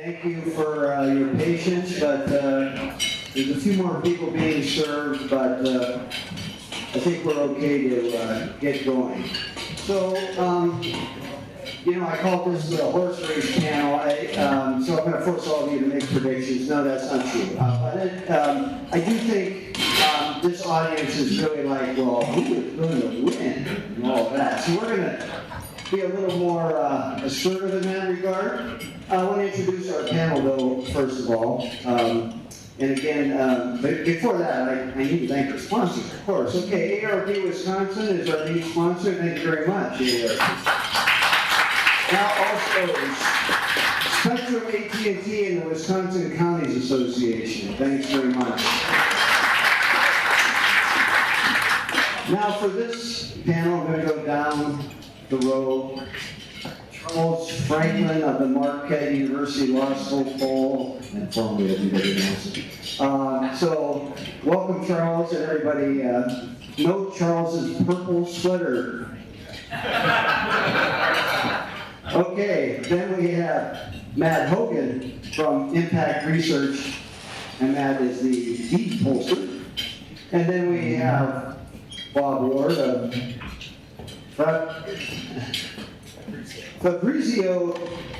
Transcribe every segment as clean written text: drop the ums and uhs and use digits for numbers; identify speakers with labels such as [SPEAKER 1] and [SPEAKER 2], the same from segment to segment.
[SPEAKER 1] Thank you for your patience, but there's a few more people being served, but I think we're okay to get going. So, you know, I call this the horse race panel, so I'm going to force all of you to make predictions. No, that's not true. But I do think this audience is really like, well, who is going to win and all that. So we're going to be a little more assertive in that regard. I want to introduce our panel, though, first of all. And again, but before that, I need to thank our sponsors, of course. Okay, ARP Wisconsin is our lead sponsor. Thank you very much, ARP. Now also, Spectrum AT&T and the Wisconsin Counties Association. Thanks very much. Now for this panel, I'm going to go down the row. Charles Franklin of the Marquette University Law School poll, and formerly everybody knows. So, welcome Charles, and everybody. Note Charles's purple sweater. Okay, then we have Matt Hogan from Impact Research, and Matt is the lead pollster. And then we have Bob Ward of Fabrizio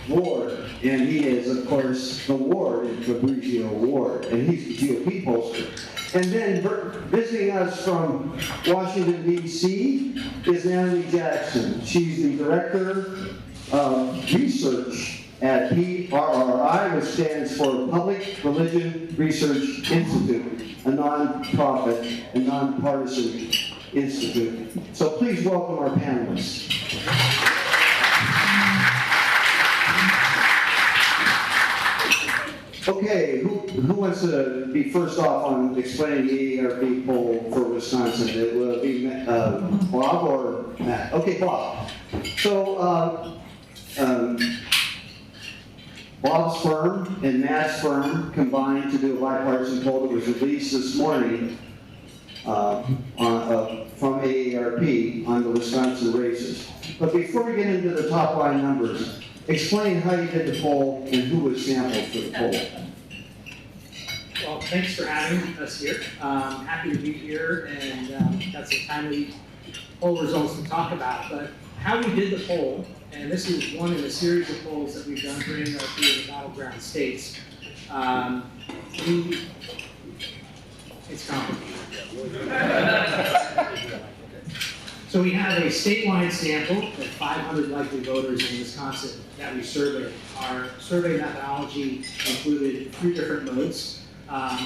[SPEAKER 1] Ward, and he is, of course, the Ward in Fabrizio Ward, and he's the GOP pollster. And then visiting us from Washington, D.C. is Natalie Jackson. She's the Director of Research at PRRI, which stands for Public Religion Research Institute, a nonprofit and nonpartisan institute. So please welcome our panelists. Okay, who wants to be first off on explaining the ARP poll for Wisconsin? It will be Bob or Matt? Okay, Bob. So Bob's firm and Matt's firm combined to do a bipartisan poll that was released this morning from AARP on the Wisconsin races. But before we get into the top line numbers, explain how you did the poll and who was sampled for the poll.
[SPEAKER 2] Well, thanks for having us here. Happy to be here, and got some timely poll results to talk about. But how we did the poll, and this is one in a series of polls that we've done for ARP in the battleground states. It's complicated. So we have a statewide sample of 500 likely voters in Wisconsin that we surveyed. Our survey methodology included 3 different modes.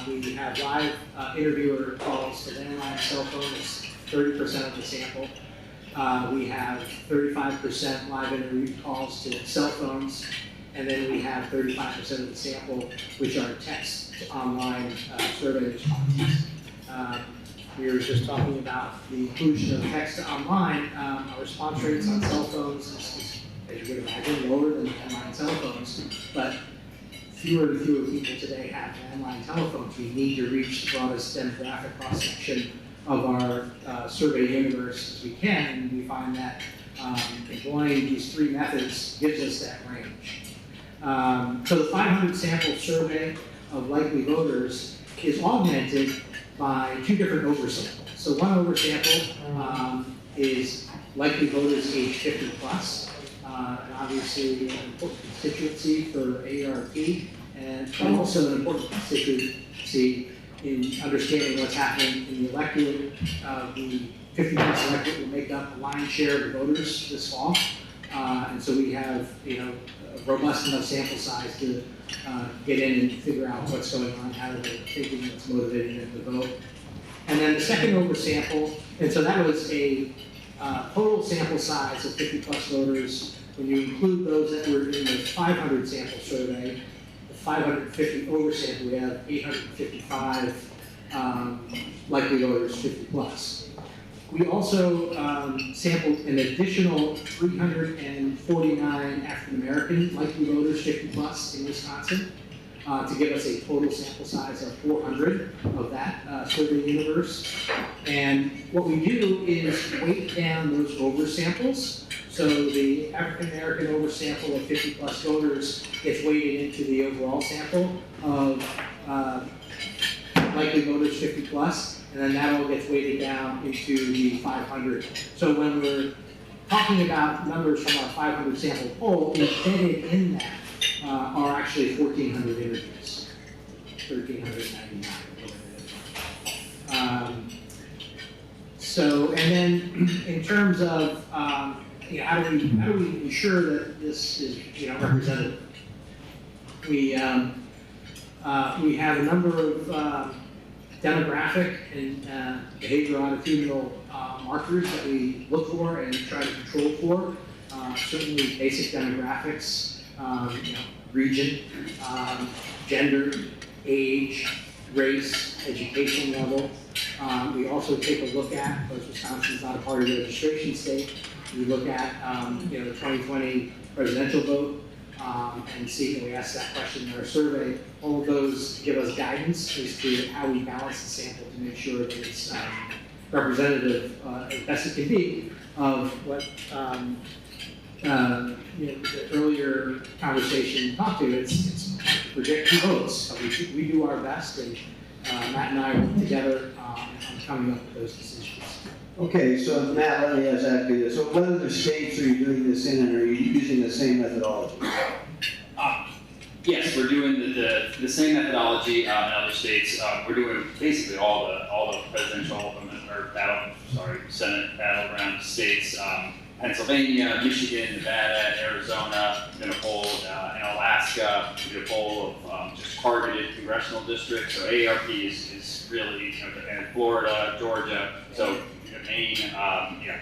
[SPEAKER 2] We have live interviewer calls to landline cell phone, that's 30% of the sample. We have 35% live interview calls to cell phones, and then we have 35% of the sample, which are text to online survey responses. We were just talking about the inclusion of text to online. Our response rates on cell phones is, as you would imagine, lower than landline telephones, but fewer and fewer people today have landline telephones. We need to reach the broadest demographic cross-section of our survey universe as we can, and we find that employing these 3 methods gives us that range. So the 500 sample survey of likely voters is augmented by 2 different oversamples. So one oversample is likely voters age 50 plus, and obviously an important constituency for ARP, and also an important constituency in understanding what's happening in the electorate. The 50 plus electorate will make up a lion's share of the voters this fall, and so we have a robust enough sample size to get in and figure out what's going on, how they're thinking, what's motivating them to vote. And then the second oversample, and so that was a total sample size of 50 plus voters. When you include those that were in the 500 sample survey, the 550 oversample, we have 855 likely voters 50 plus. We also sampled an additional 349 African American likely voters 50 plus in Wisconsin. to give us a total sample size of 400 of that survey universe. And what we do is weight down those oversamples. So the African American oversample of 50 plus voters gets weighted into the overall sample of likely voters 50 plus, and then that all gets weighted down into the 500. So when we're talking about numbers from our 500 sample poll, embedded in that are actually 1,400 images, 1,399. So, and then in terms of you know, how do we ensure that this is, you know, representative? We have a number of demographic and behavioral attitudinal markers that we look for and try to control for. Certainly basic demographics, you know, region, gender, age, race, education level. We also take a look at, because Wisconsin's not a party registration state, we look at you know, the 2020 presidential vote and see, and we ask that question in our survey. All of those give us guidance as to how we balance the sample to make sure that it's representative as best it can be of what you know, the earlier conversation talked to. It's predict who votes. We do our best, and Matt and I work together on coming up with those decisions.
[SPEAKER 1] Okay, so Matt, let me ask you this. So what other states are you doing this in, and are you using the same methodology?
[SPEAKER 3] Yes, we're doing the same methodology in other states. We're doing basically all the presidential or Senate battleground states. Pennsylvania, Michigan, Nevada, Arizona, we're going to poll in Alaska, we're going to poll of just targeted congressional districts. So ARP is really, you know, and Florida, Georgia, so Maine, yeah.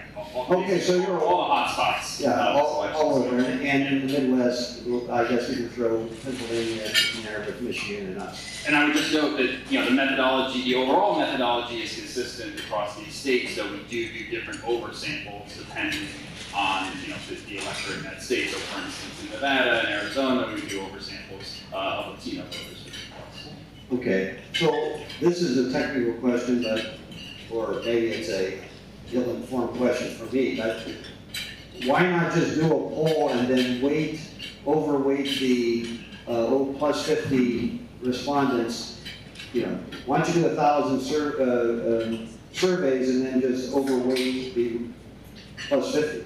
[SPEAKER 1] Okay, so you're
[SPEAKER 3] all the hot spots.
[SPEAKER 1] Yeah, all over, and in the Midwest, I guess you can throw Pennsylvania in there with Michigan and us.
[SPEAKER 3] And I would just note that, you know, the methodology, the overall methodology is consistent across these states, so we do different oversamples depending on, you know, the electorate in that state. So for instance, in Nevada and Arizona, we do oversamples of Latino voters.
[SPEAKER 1] Okay, so this is a technical question, but, or maybe it's a ill-informed question for me, but why not just do a poll and then overweight the plus 50 respondents? You know, why don't you do 1,000 surveys and then just overweight the plus 50,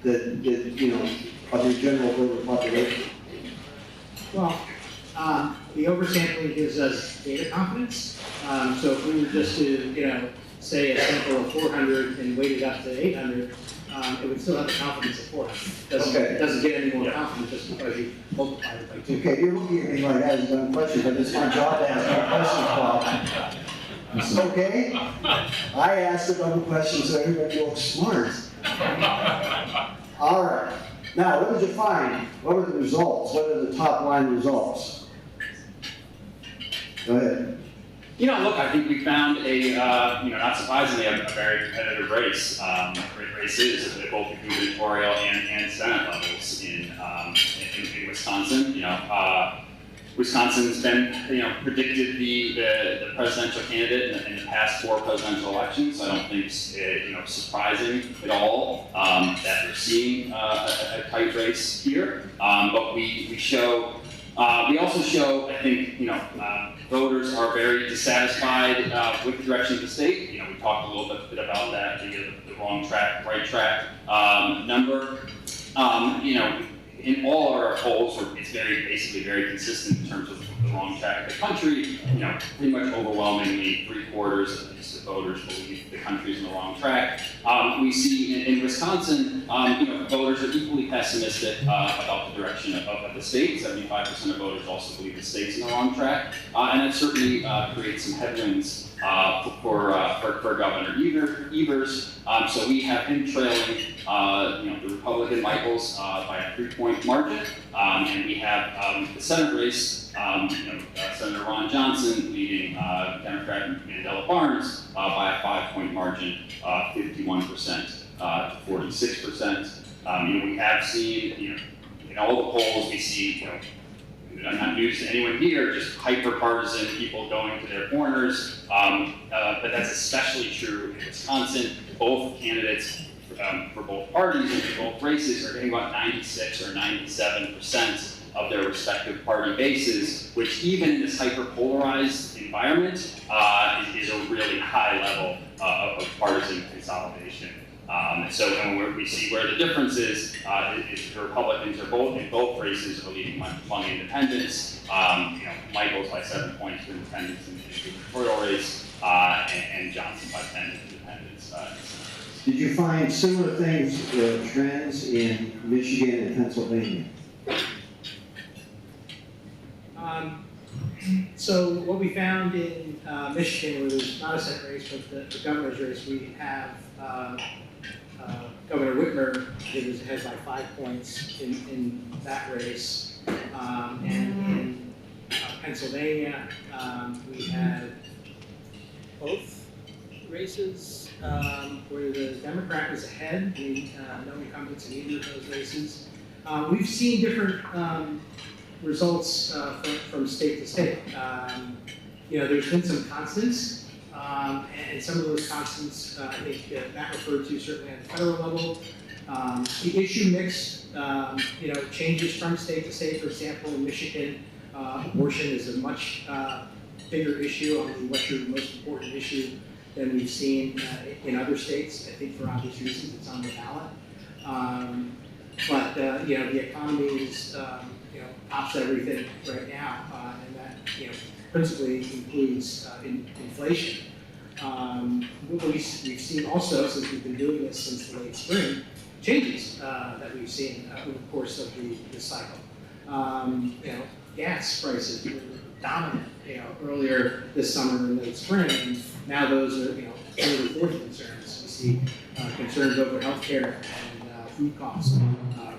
[SPEAKER 1] you know, of your general voter population?
[SPEAKER 2] Well, the oversampling gives us data confidence. So if we were just to, you know, say a sample of 400 and weight it up to 800, it would still have the confidence of 400. It doesn't get any more confidence just because you multiply it by 2.
[SPEAKER 1] Okay, you're looking at me like that is a dumb question, but it's my job to ask my questions, Bob. Okay? I asked a dumb question so everybody looks smart. All right. Now, what did you find? What were the results? What are the top line results? Go ahead.
[SPEAKER 3] You know, look, I think we found a, you know, not surprisingly, a very competitive race. Races at both the gubernatorial and Senate levels in Wisconsin. You know, Wisconsin's been, you know, predicted the presidential candidate in the past 4 presidential elections. So I don't think it's, you know, surprising at all that we're seeing a tight race here. But we show. We also show, I think, you know, voters are very dissatisfied with the direction of the state. You know, we talked a little bit about that, the wrong track, right track number. You know, in all of our polls, it's basically very consistent in terms of the wrong track of the country. You know, pretty much overwhelmingly 3/4 of the voters believe the country's in the wrong track. We see in Wisconsin, you know, voters are equally pessimistic about the direction of the state. 75% of voters also believe the state's in the wrong track, and that certainly creates some headwinds for Governor Evers. So we have him trailing, you know, the Republican Michaels by a 3-point margin, and we have the Senate race. You know, Senator Ron Johnson leading Democrat Mandela Barnes by a 5-point margin, 51% to 46%. You know, we have seen, you know, in all the polls we see, you know, news to anyone here, just hyper-partisan people going to their corners, but that's especially true in Wisconsin. Both candidates for both parties and for both races are getting about 96 or 97% of their respective party bases, which even in this hyper-polarized environment is a really high level of partisan consolidation. So where we see where the difference is the Republicans are both in both races are leading among independents. Michael's by 7 points for independents in the gubernatorial race, and Johnson by 10 for independents.
[SPEAKER 1] Did you find similar things, trends in Michigan and Pennsylvania?
[SPEAKER 2] So what we found in Michigan was not a Senate race, but the governor's race. We have Governor Whitmer has by 5 points in that race, and in Pennsylvania we had both races where the Democrat was ahead. No incumbents in either of those races. We've seen different results from state to state. There's been some constants, and some of those constants I think Matt referred to certainly at the federal level. The issue mix, changes from state to state. For example, in Michigan, abortion is a much bigger issue, what's your most important issue than we've seen in other states. I think for obvious reasons it's on the ballot. But the economy is tops everything right now, and that principally includes inflation. We've seen also, since we've been doing this since the late spring, changes that we've seen over the course of the cycle. Gas prices were dominant, earlier this summer and late spring, and now those are, third or fourth concerns. We see concerns over healthcare and food costs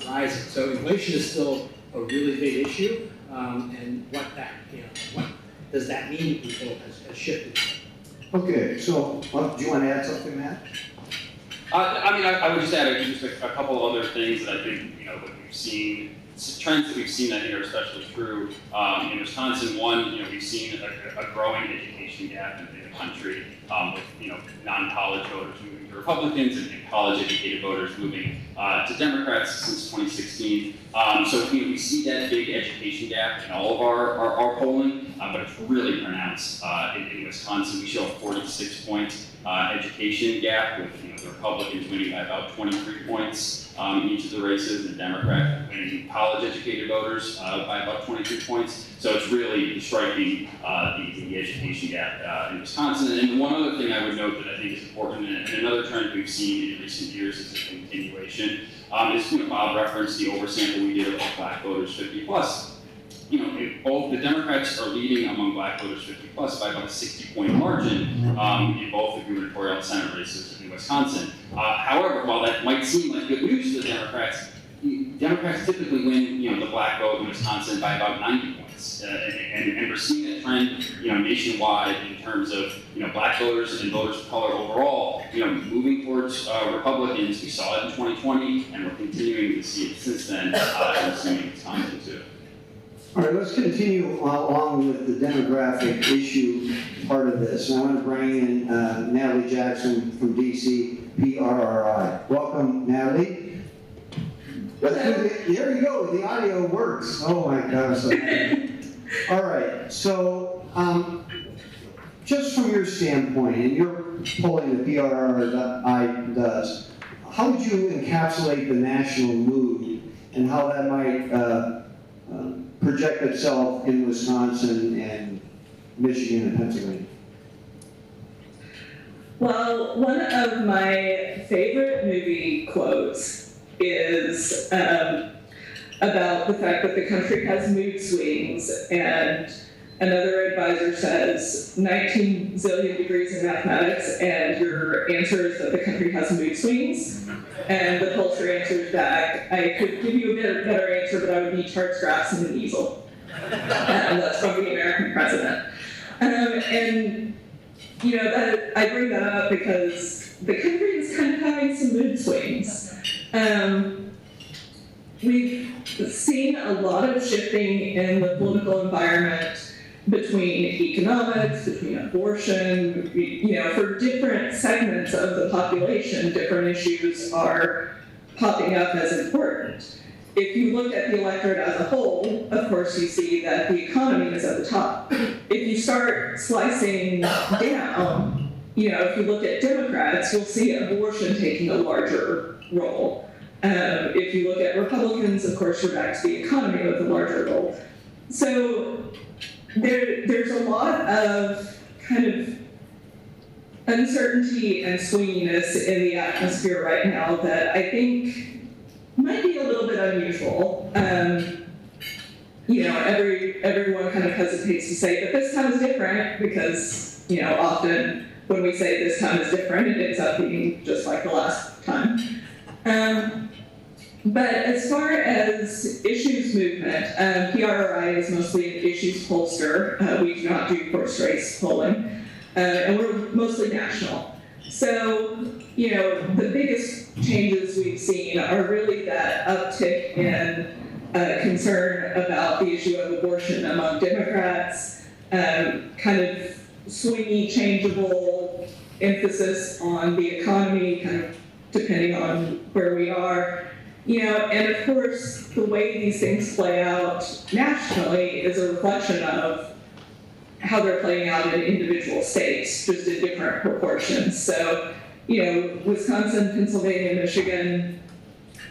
[SPEAKER 2] rising. So inflation is still a really big issue, and what does that mean to people has shifted.
[SPEAKER 1] Okay, so do you want to add something, Matt?
[SPEAKER 3] I would just add just a couple other things that I think that we've seen. Trends that we've seen, I think, are especially true in Wisconsin. One, we've seen a growing education gap in the country, with non-college voters moving to Republicans and college-educated voters moving to Democrats since 2016. So we see that big education gap in all of our polling, but it's really pronounced in Wisconsin. We show a 46-point education gap with the Republicans winning by about 23 points in each of the races, and Democrat winning college-educated voters by about 23 points. So it's really striking the education gap in Wisconsin. And one other thing I would note that I think is important, and another trend we've seen in recent years is a continuation, is Bob referenced the oversample we did of Black voters 50 plus. Both the Democrats are leading among Black voters 50 plus by about a 60-point margin in both the gubernatorial and Senate races in Wisconsin. However, while that might seem like good news to the Democrats typically win the Black vote in Wisconsin by about 90 points, and we're seeing a trend nationwide in terms of Black voters and voters of color overall moving towards Republicans. We saw it in 2020, and we're continuing to see it since then, and we're seeing it in Wisconsin too.
[SPEAKER 1] All right, let's continue along with the demographic issue part of this. And I want to bring in Natalie Jackson from DC, PRRI. Welcome, Natalie. There you go, the audio works. Oh my gosh. All right, so just from your standpoint, and you're polling the PRRI does, how would you encapsulate the national mood and how that might project itself in Wisconsin and Michigan and Pennsylvania?
[SPEAKER 4] Well, one of my favorite movie quotes is about the fact that the country has mood swings, and another advisor says 19 zillion degrees in mathematics, and your answer is that the country has mood swings. And the pollster answers back, I could give you a better answer, but I would need chart graphs and an easel. And that's from the American president. And that I bring that up because the country is kind of having some mood swings. We've seen a a lot of shifting in the political environment between economics, between abortion, for different segments of the population, different issues are popping up as important. If you look at the electorate as a whole, of course you see that the economy is at the top. If you start slicing down, if you look at Democrats, you'll see abortion taking a larger role. If you look at Republicans, of course you're back to the economy with a larger role. So there's a lot of kind of uncertainty and swinginess in the atmosphere right now that I think might be a little bit unusual. Everyone kind of hesitates to say, but this time is different because, often when we say this time is different, it ends up being just like the last time. But as far as issues movement, PRRI is mostly an issues pollster. We do not do horse race polling, and we're mostly national. So, the biggest changes we've seen are really that uptick in concern about the issue of abortion among Democrats, kind of swingy, changeable emphasis on the economy, kind of depending on where we are. And of course, the way these things play out nationally is a reflection of how they're playing out in individual states, just in different proportions. So, Wisconsin, Pennsylvania, Michigan,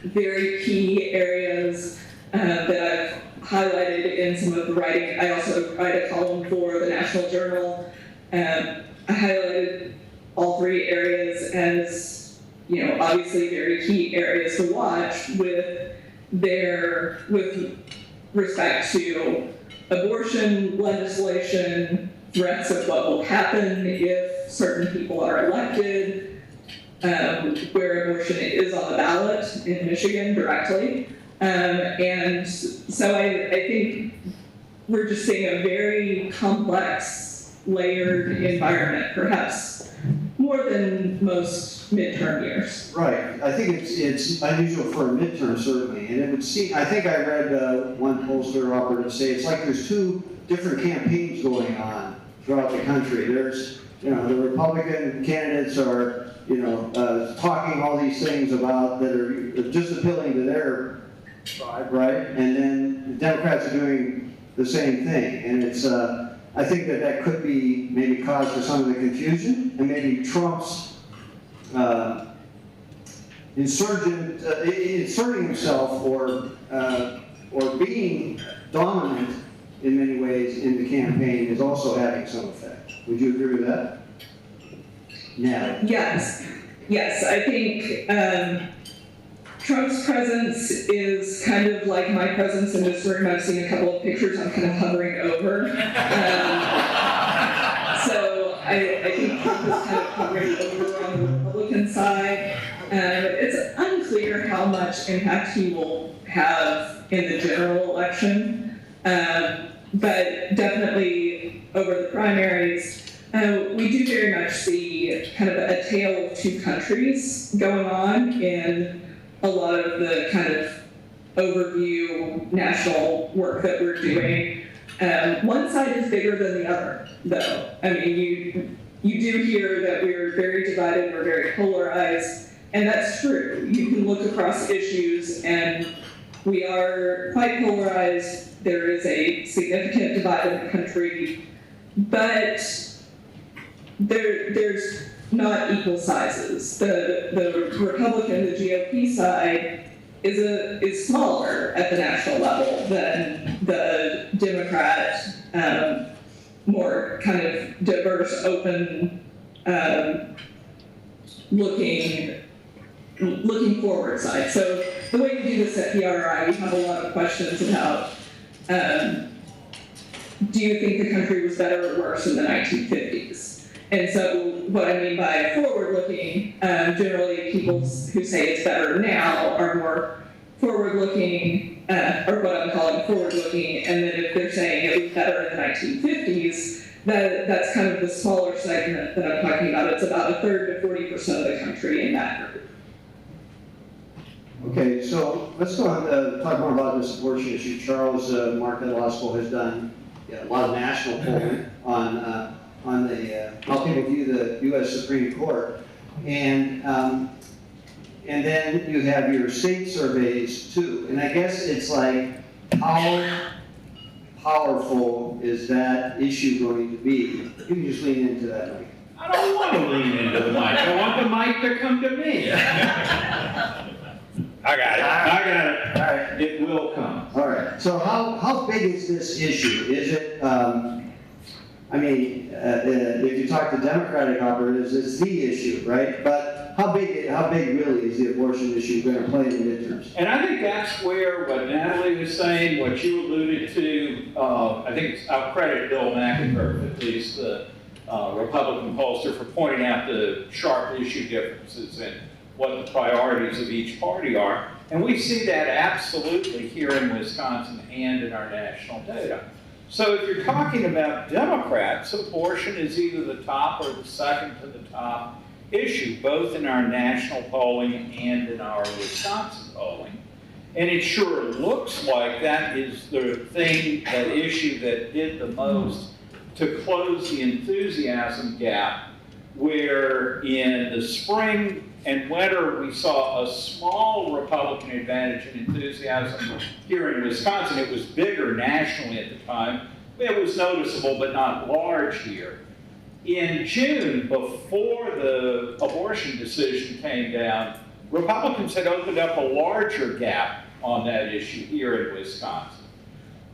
[SPEAKER 4] very key areas that I've highlighted in some of the writing. I also write a column for the National Journal. I highlighted all three areas as obviously very key areas to watch with respect to abortion legislation, threats of what will happen if certain people are elected, where abortion is on the ballot in Michigan directly. And so I think we're just seeing a very complex, layered environment, perhaps more than most midterm years.
[SPEAKER 1] Right. I think it's unusual for a midterm, certainly. And it would seem, I think I read one pollster operative say it's like there's two different campaigns going on throughout the country. There's, the Republican candidates are, talking all these things about that are just appealing to their tribe, right? And then the Democrats are doing the same thing. And it's, I think that could be maybe cause for some of the confusion, and maybe Trump's inserting himself or being dominant in many ways in the campaign is also having some effect. Would you agree with that? Natalie?
[SPEAKER 4] Yes, I think Trump's presence is kind of like my presence in this room. I've seen a couple of pictures I'm kind of hovering over. So I think Trump is kind of hovering over on the Republican side. It's unclear how much impact he will have in the general election, but definitely over the primaries, we do very much see kind of a tale of two countries going on in a lot of the kind of overview national work that we're doing. One side is bigger than the other, though. I mean, you do hear that we're very divided, we're very polarized, and that's true. You can look across issues, and we are quite polarized. There is a significant divide in the country, but there's not equal sizes. The Republican, the GOP side is smaller at the national level than the Democrat, more kind of diverse, open, looking forward side. So the way we do this at PRRI, we have a lot of questions about, do you think the country was better or worse in the 1950s? And so what I mean by forward-looking, generally people who say it's better now are more forward-looking, or what I'm calling forward-looking, and then if they're saying it was better in the 1950s, that's kind of the smaller segment that I'm talking about. It's about 1/3 to 40% of the country in that group.
[SPEAKER 1] Okay, so let's go on to talk more about this abortion issue. Charles, Marquette Law School has done a lot of national polling on the how people view the U.S. Supreme Court, and then you have your state surveys too. And I guess it's like, how powerful is that issue going to be? You can just lean into that, Mike.
[SPEAKER 5] I don't want to lean into the mic. I want the mic to come to me. I got it. All right. It will come.
[SPEAKER 1] All right. So how big is this issue? Is it, if you talk to Democratic operatives, it's the issue, right? But how big really is the abortion issue going to play in the midterms?
[SPEAKER 5] And I think that's where what Natalie was saying, what you alluded to, I think I'll credit Bill McIntyre, at least the Republican pollster, for pointing out the sharp issue differences in what the priorities of each party are. And we see that absolutely here in Wisconsin and in our national data. So if you're talking about Democrats, abortion is either the top or the second to the top issue, both in our national polling and in our Wisconsin polling. And it sure looks like that is the issue that did the most to close the enthusiasm gap, where in the spring and winter we saw a small Republican advantage in enthusiasm here in Wisconsin. It was bigger nationally at the time. It was noticeable but not large here. In June, before the abortion decision came down, Republicans had opened up a larger gap on that issue here in Wisconsin.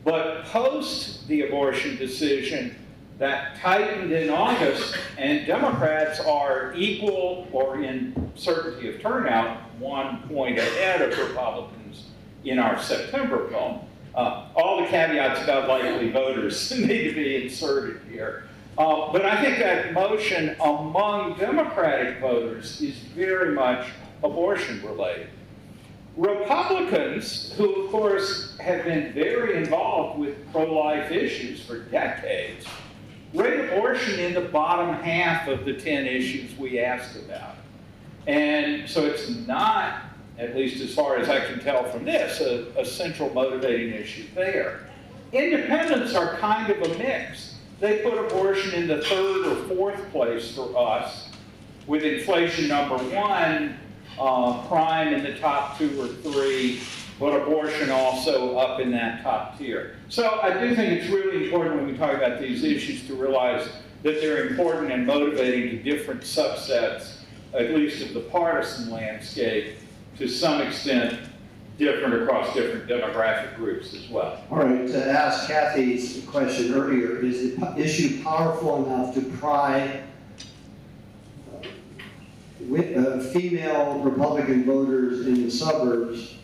[SPEAKER 5] But post the abortion decision, that tightened in August, and Democrats are equal, or in certainty of turnout, 1 point ahead of Republicans in our September poll. All the caveats about likely voters need to be inserted here. But I think that motion among Democratic voters is very much abortion related. Republicans, who of course have been very involved with pro-life issues for decades, rate abortion in the bottom half of the 10 issues we asked about. And so it's not, at least as far as I can tell from this, a central motivating issue there. Independents are kind of a mix. They put abortion in the third or fourth place for us, with inflation number 1, crime in the top 2 or 3, but abortion also up in that top tier. So I do think it's really important when we talk about these issues to realize that they're important and motivating to different subsets, at least of the partisan landscape, to some extent different across different demographic groups as well.
[SPEAKER 1] All right, to ask Kathy's question earlier, is the issue powerful enough to pry female Republican voters in the suburbs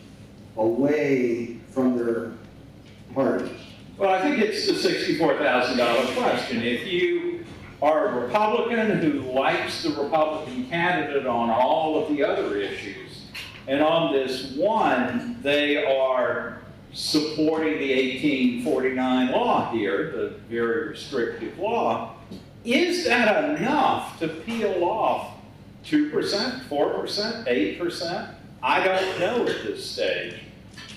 [SPEAKER 1] away from their parties?
[SPEAKER 5] Well, I think it's the $64,000 question. If you are a Republican who likes the Republican candidate on all of the other issues, and on this one, they are supporting the 1849 law here, the very restrictive law, is that enough to peel off 2%, 4%, 8%? I don't know at this stage.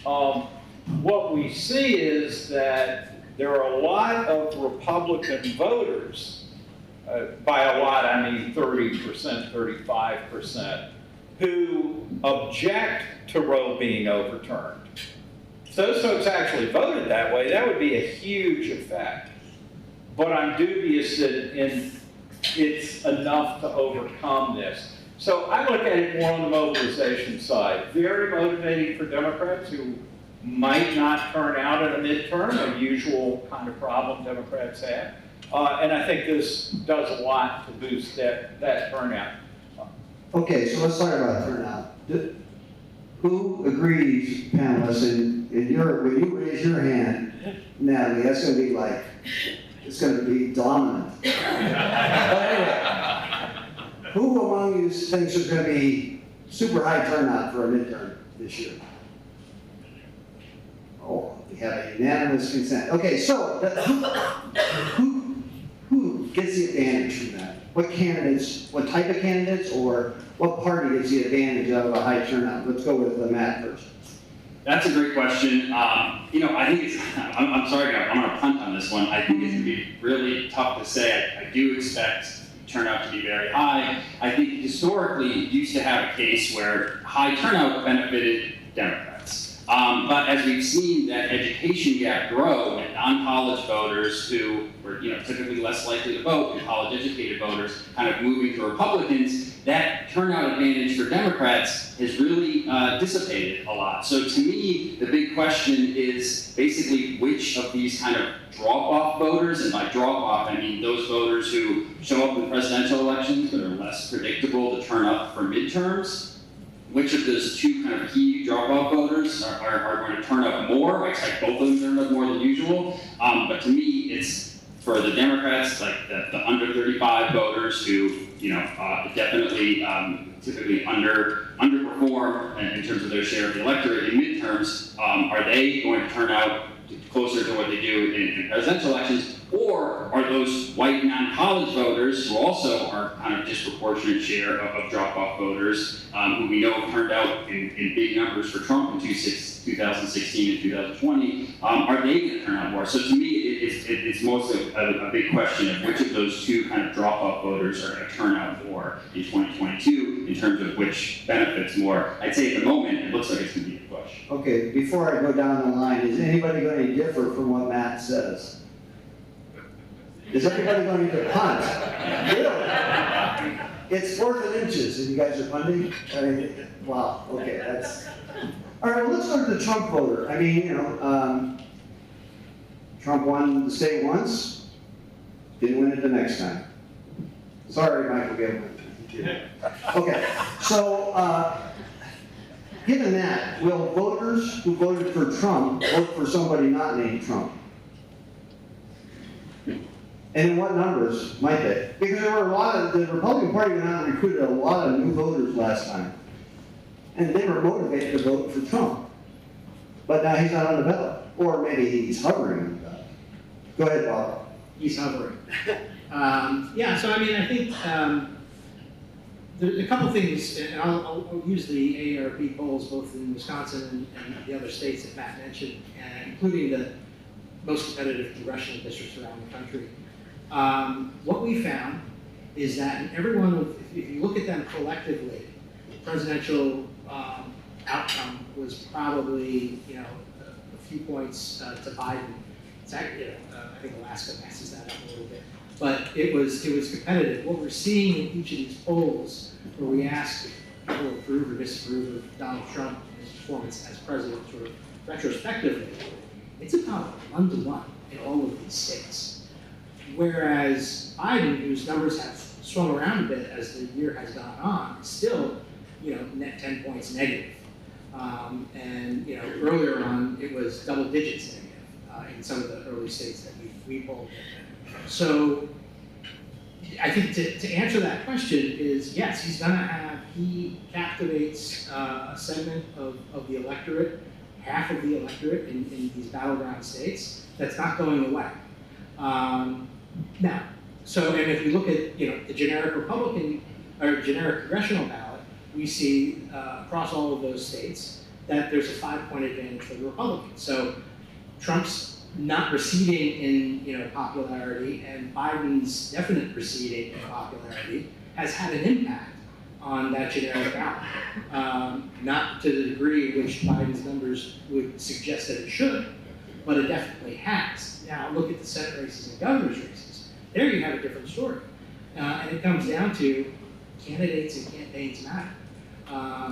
[SPEAKER 5] What we see is that there are a lot of Republican voters, by a lot I mean 30%, 35%, who object to Roe being overturned. If those folks actually voted that way, that would be a huge effect. But I'm dubious that it's enough to overcome this. So I look at it more on the mobilization side. Very motivating for Democrats who might not turn out at a midterm, a usual kind of problem Democrats have. And I think this does a lot to boost that turnout.
[SPEAKER 1] Okay, so let's talk about turnout. Who agrees, panelists, and when you raise your hand, Natalie, that's going to be like, it's going to be dominant. But anyway, who among you thinks there's going to be super high turnout for a midterm this year? Oh, we have a unanimous consent. Okay, so who gets the advantage from that? what candidates, what type of candidates, or what party gets the advantage of a high turnout? Let's go with Matt first.
[SPEAKER 3] That's a great question. You know, I think it's, I'm sorry, I'm going to punt on this one. I think it's going to be really tough to say. I do expect turnout to be very high. I think historically, you used to have a case where high turnout benefited Democrats. But as we've seen that education gap grow and non-college voters who were, you know, typically less likely to vote, and college-educated voters kind of moving to Republicans, that turnout advantage for Democrats has really dissipated a lot. So to me, the big question is basically which of these kind of drop-off voters, and by drop-off I mean those voters who show up in presidential elections but are less predictable to turn up for midterms, which of those two kind of key drop-off voters are going to turn up more. I expect both of them to turn up more than usual. But to me, it's for the Democrats, like the under 35 voters who, you know, definitely typically underperform in terms of their share of the electorate in midterms. Are they going to turn out closer to what they do in presidential elections? Or are those white non-college voters who also are kind of disproportionate share of drop-off voters who we know turned out in big numbers for Trump in 2016 and 2020, are they going to turn out more? So to me, it's mostly a big question of which of those two kind of drop-off voters are going to turn out more in 2022 in terms of which benefits more. I'd say at the moment, it looks like it's going to be a push.
[SPEAKER 1] Okay, before I go down the line, is anybody going to differ from what Matt says? Is everybody going to punt? Really? It's 4th and inches, and you guys are punting? I mean, wow, okay, that's... All right, well, let's go to the Trump voter. I mean, you know, Trump won the state once, didn't win it the next time. Sorry, Michael Gilman. Okay, so, given that, will voters who voted for Trump vote for somebody not named Trump? And in what numbers might they? Because there were a lot of, the Republican Party went out and recruited a lot of new voters last time. And they were motivated to vote for Trump. But now he's not on the ballot. Or maybe he's hovering on the ballot. Go ahead, Bob.
[SPEAKER 2] He's hovering. Yeah, so I mean, I think there's a couple things, and I'll use the AARP polls both in Wisconsin and the other states that Matt mentioned, including the most competitive congressional districts around the country. What we found is that in every one of, if you look at them collectively, the presidential outcome was probably, you know, a few points to Biden. It's actually, I think Alaska messes that up a little bit, but it was competitive. What we're seeing in each of these polls, where we ask if people approve or disapprove of Donald Trump and his performance as president, sort of retrospectively, it's about 1-to-1 in all of these states. Whereas Biden, whose numbers have swung around a bit as the year has gone on, is still, you know, net 10 points negative. And, you know, earlier on, it was double digits negative in some of the early states that we polled. So I think to answer that question is, yes, he captivates a segment of the electorate, half of the electorate in these battleground states, that's not going away. Now, so, and if we look at, you know, the generic Republican, or generic congressional ballot, we see across all of those states that there's a 5-point advantage for the Republicans. So Trump's not receding in, you know, popularity, and Biden's definite receding in popularity has had an impact on that generic ballot. Not to the degree which Biden's numbers would suggest that it should, but it definitely has. Now look at the Senate races and governor's races. There you have a different story. And it comes down to candidates and campaigns matter.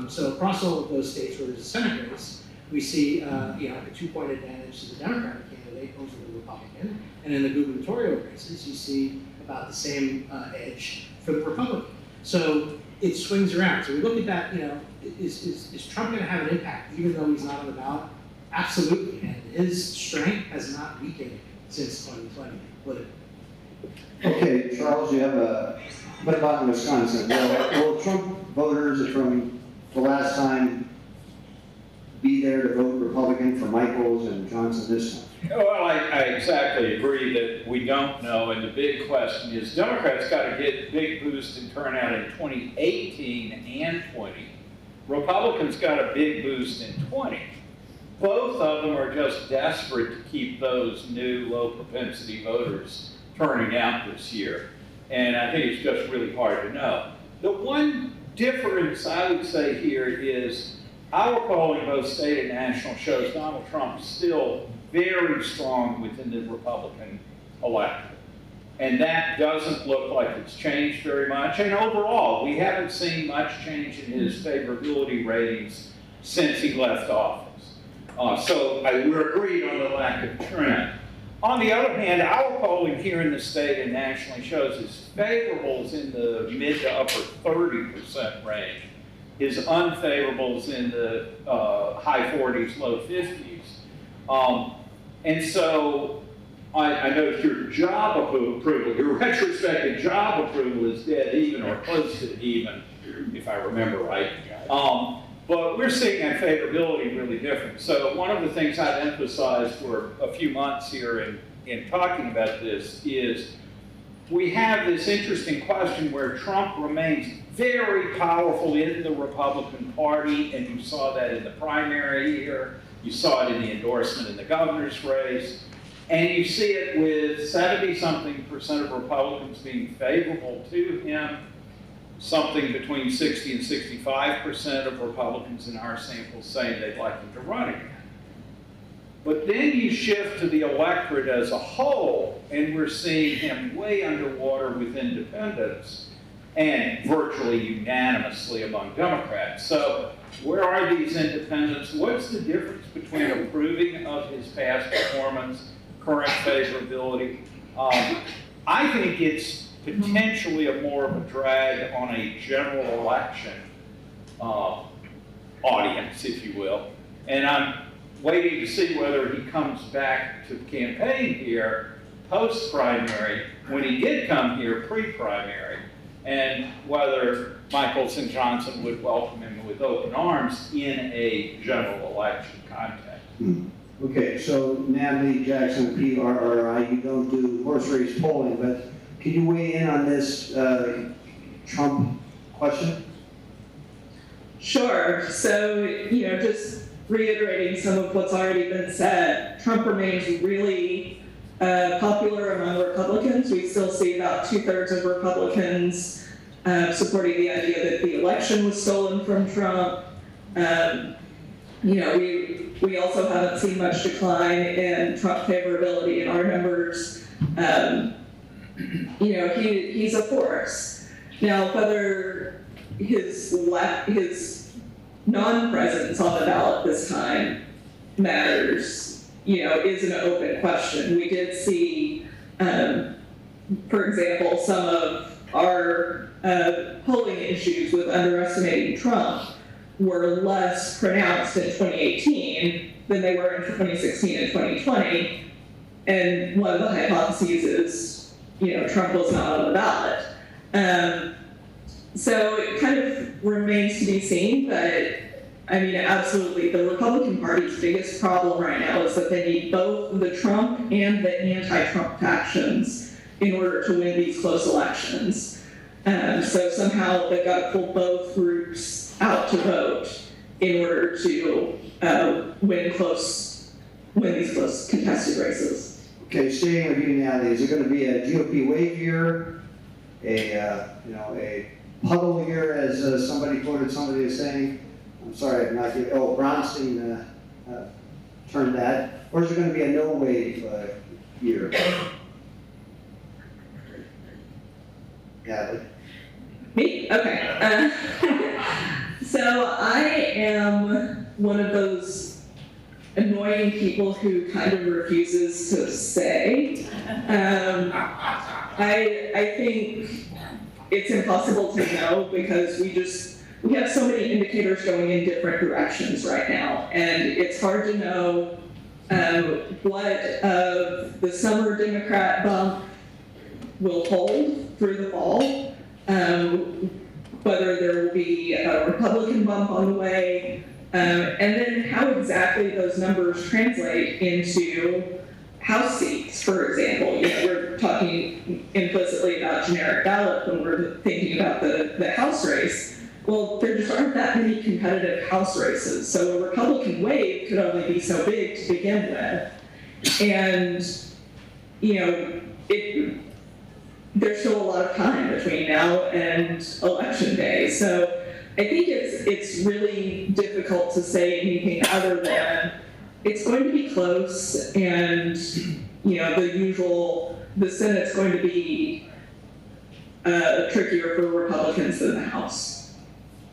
[SPEAKER 2] So across all of those states where there's a Senate race, we see you know, a 2-point advantage to the Democratic candidate over the Republican. And in the gubernatorial races, you see about the same edge for the Republican. So it swings around. So we look at that, you know, is Trump going to have an impact even though he's not on the ballot? Absolutely. And his strength has not weakened since 2020.
[SPEAKER 1] Okay, Charles, you have what about in Wisconsin? Will Trump voters from the last time be there to vote Republican for Michaels and Johnson this time?
[SPEAKER 5] Well, I exactly agree that we don't know, and the big question is Democrats got to get a big boost in turnout in 2018 and 20. Republicans got a big boost in 20. Both of them are just desperate to keep those new low propensity voters turning out this year. And I think it's just really hard to know. The one difference I would say here is our polling, both state and national, shows Donald Trump still very strong within the Republican electorate. And that doesn't look like it's changed very much. And overall, we haven't seen much change in his favorability ratings since he left office. So we're agreed on the lack of trend. On the other hand, our polling here in the state and nationally shows his favorables in the mid to upper 30% range. His unfavorables in the high 40s, low 50s. And so I know your job approval, your retrospective job approval is dead even or close to even, if I remember right. But we're seeing that favorability really different. So one of the things I've emphasized for a few months here in talking about this is we have this interesting question where Trump remains very powerful in the Republican Party, and you saw that in the primary here, you saw it in the endorsement in the governor's race, and you see it with 70-something% of Republicans being favorable to him, something between 60 and 65% of Republicans in our sample saying they'd like him to run again. But then you shift to the electorate as a whole, and we're seeing him way underwater with independents and virtually unanimously among Democrats. So where are these independents? What's the difference between approving of his past performance, current favorability? I think it's potentially more of a drag on a general election audience, if you will. And I'm waiting to see whether he comes back to campaign here post-primary, when he did come here pre-primary, and whether Michaels and Johnson would welcome him with open arms in a general election context.
[SPEAKER 1] Okay, so Natalie Jackson, PRRI, you don't do horse race polling, but can you weigh in on this Trump question?
[SPEAKER 4] Sure. So, just reiterating some of what's already been said, Trump remains really popular among Republicans. We still see about 2/3 of Republicans supporting the idea that the election was stolen from Trump. We also haven't seen much decline in Trump favorability in our numbers. He's a force. Now, whether his non-presence on the ballot this time matters, is an open question. We did see, for example, some of our polling issues with underestimating Trump were less pronounced in 2018 than they were in 2016 and 2020. And one of the hypotheses is, Trump was not on the ballot. So it kind of remains to be seen, but absolutely, the Republican Party's biggest problem right now is that they need both the Trump and the anti-Trump factions in order to win these close elections. So somehow they've got to pull both groups out to vote in order to win these close contested races.
[SPEAKER 1] Okay, staying with you, Natalie, is it going to be a GOP wave year, a puddle year, as somebody quoted somebody as saying? I'm sorry, I'm not getting, Bronstein termed that. Or is it going to be a no wave year? Natalie?
[SPEAKER 4] Me? Okay. So I am one of those annoying people who kind of refuses to say. I think it's impossible to know because we have so many indicators going in different directions right now, and it's hard to know what of the summer Democrat bump will hold through the fall, whether there will be a Republican bump on the way, and then how exactly those numbers translate into House seats, for example. You know, we're talking implicitly about generic ballot when we're thinking about the House race. Well, there just aren't that many competitive House races, so a Republican wave could only be so big to begin with. And, you know, there's still a lot of time between now and Election Day. So I think it's really difficult to say anything other than it's going to be close, and, you know, the Senate's going to be trickier for Republicans than the House.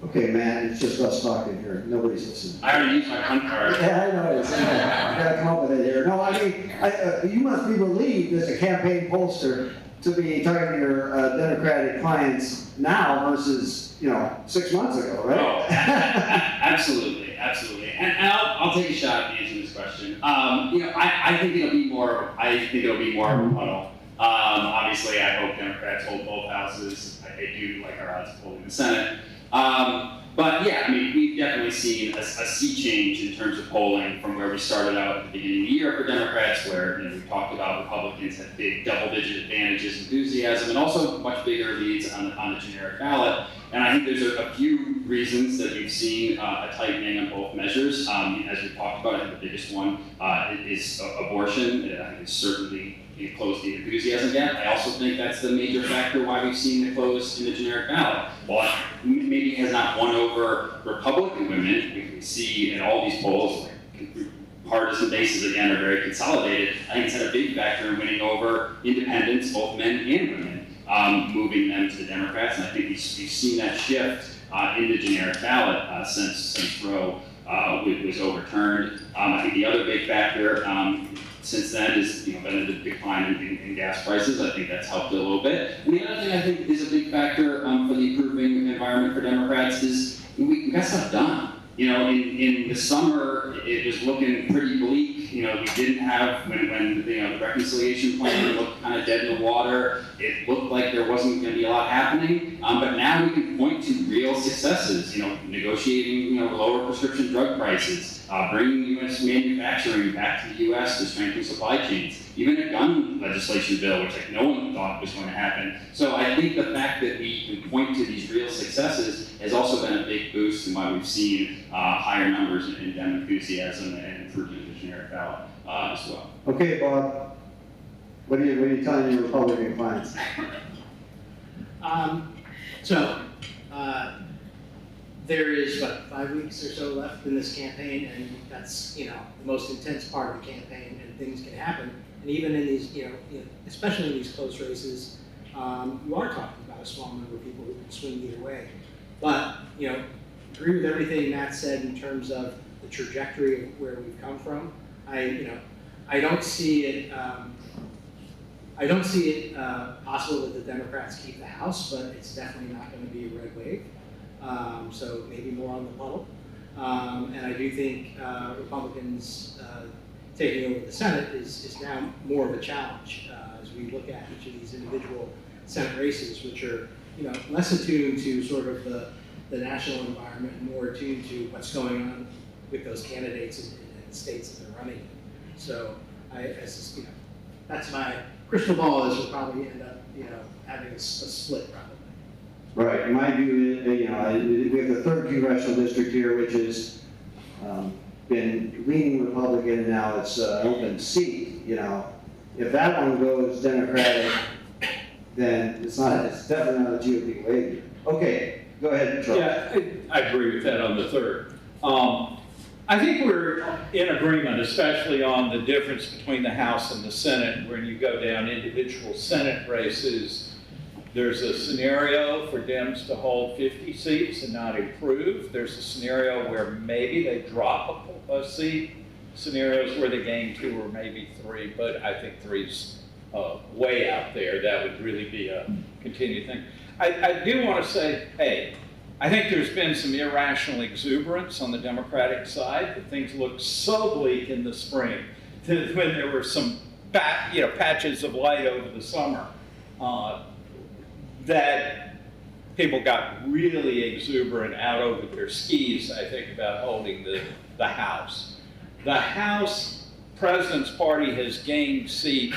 [SPEAKER 1] Okay, man, it's just us talking here. Nobody's listening.
[SPEAKER 3] I already used my hunt card.
[SPEAKER 1] Yeah, I know. I gotta come up with it here. No, I mean, you must be relieved as a campaign pollster to be talking to your Democratic clients now versus, you know, 6 months ago, right?
[SPEAKER 3] Oh, absolutely, absolutely. And I'll take a shot at answering this question. You know, I think it'll be more. I think it'll be more of a puddle. Obviously, I hope Democrats hold both houses. I do like our odds of holding the Senate. But yeah, I mean, we've definitely seen a sea change in terms of polling from where we started out at the beginning of the year for Democrats, where, you know, we talked about Republicans had big double-digit advantages, enthusiasm, and also much bigger leads on the generic ballot. And I think there's a few reasons that we've seen a tightening on both measures. As we talked about, I think the biggest one is abortion. I think it's certainly closed the enthusiasm gap. I also think that's the major factor why we've seen the close in the generic ballot. While maybe it has not won over Republican women, we see in all these polls, partisan bases again are very consolidated. I think it's had a big factor in winning over independents, both men and women, moving them to the Democrats. And I think we've seen that shift in the generic ballot since Roe was overturned. I think the other big factor since then is, you know, been a decline in gas prices. I think that's helped a little bit. And the other thing I think is a big factor for the improving environment for Democrats is we got stuff done. You know, in the summer, it was looking pretty bleak. You know, we didn't have, when you know, the reconciliation plan looked kind of dead in the water, it looked like there wasn't going to be a lot happening. But now we can point to real successes, you know, negotiating, you know, lower prescription drug prices, bringing U.S. manufacturing back to the U.S. to strengthen supply chains, even a gun legislation bill, which like no one thought was going to happen. So I think the fact that we can point to these real successes has also been a big boost in why we've seen higher numbers in Dem enthusiasm and improvement in the generic ballot as well.
[SPEAKER 1] Okay, Bob, what are you telling your Republican clients?
[SPEAKER 2] There is, 5 weeks or so left in this campaign, and that's, you know, the most intense part of the campaign, and things can happen. And even in these, you know, especially in these close races, you are talking about a small number of people who can swing either way. But, you know, agree with everything Matt said in terms of the trajectory of where we've come from. I don't see it possible that the Democrats keep the House, but it's definitely not going to be a red wave. So maybe more on the puddle. And I do think Republicans taking over the Senate is now more of a challenge as we look at each of these individual Senate races, which are, you know, less attuned to sort of the national environment and more attuned to what's going on with those candidates in the states that they're running in. So you know, that's my crystal ball, is we'll probably end up, you know, having a split probably.
[SPEAKER 1] Right, in my view, you know, we have the 3rd congressional district here, which has been leaning Republican, and now it's an open seat. You know, if that one goes Democratic, then it's definitely not a GOP wave. Okay, go ahead, Charles.
[SPEAKER 5] Yeah, I agree with that on the 3rd. I think we're in agreement, especially on the difference between the House and the Senate. When you go down individual Senate races, there's a scenario for Dems to hold 50 seats and not improve. There's a scenario where maybe they drop a seat, scenarios where they gain 2 or maybe 3, but I think 3's way out there. That would really be a continued thing. I do want to say, hey, I think there's been some irrational exuberance on the Democratic side. That things looked so bleak in the spring when there were some patches of light over the summer. That people got really exuberant out over their skis, I think, about holding the House. The House president's party has gained seats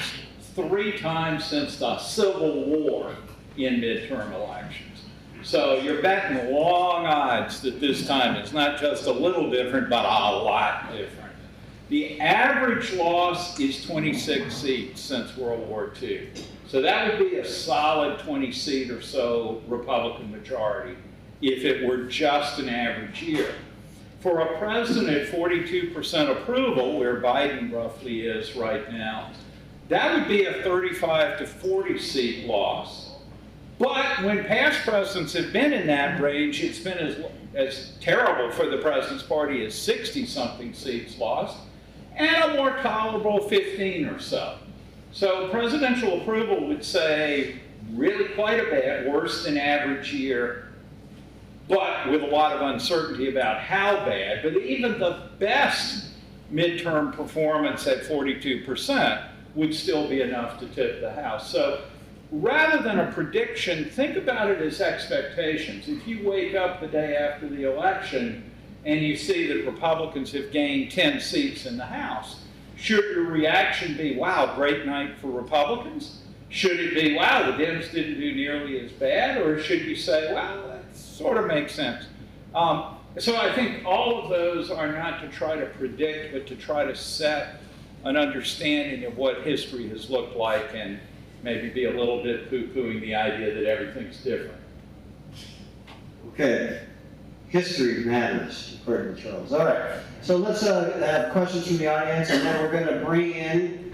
[SPEAKER 5] 3 times since the Civil War in midterm elections. So you're betting long odds that this time it's not just a little different, but a lot different. The average loss is 26 seats since World War II. So that would be a solid 20-seat or so Republican majority if it were just an average year. For a president at 42% approval, where Biden roughly is right now, that would be a 35 to 40 seat loss. But when past presidents have been in that range, it's been as terrible for the president's party as 60-something seats lost, and a more tolerable 15 or so. So presidential approval would say really quite a bit, worse than average year, but with a lot of uncertainty about how bad. But even the best midterm performance at 42% would still be enough to tip the House. So rather than a prediction, think about it as expectations. If you wake up the day after the election and you see that Republicans have gained 10 seats in the House, should your reaction be, wow, great night for Republicans? Should it be, wow, the Dems didn't do nearly as bad? Or should you say, well, that sort of makes sense? So I think all of those are not to try to predict, but to try to set an understanding of what history has looked like and maybe be a little bit poo-pooing the idea that everything's different.
[SPEAKER 1] Okay. History matters, according to Charles. All right. So let's have questions from the audience, and then we're going to bring in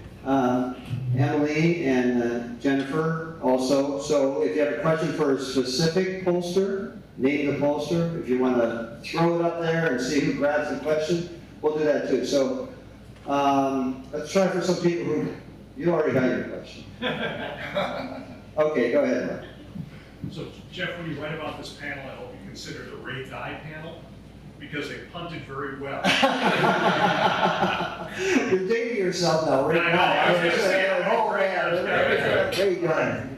[SPEAKER 1] Emily and Jennifer also. So if you have a question for a specific pollster, name the pollster. If you want to throw it up there and see who grabs the question, we'll do that too. So let's try for some people who, you already got your question. Okay, go ahead, Mark.
[SPEAKER 6] So Jeff, when you write about this panel, I hope you consider the Ray Guy panel, because they punted very well.
[SPEAKER 1] You're dating yourself now, Ray Guy.
[SPEAKER 6] I was going to say,
[SPEAKER 1] Oh, man. Ray Guy.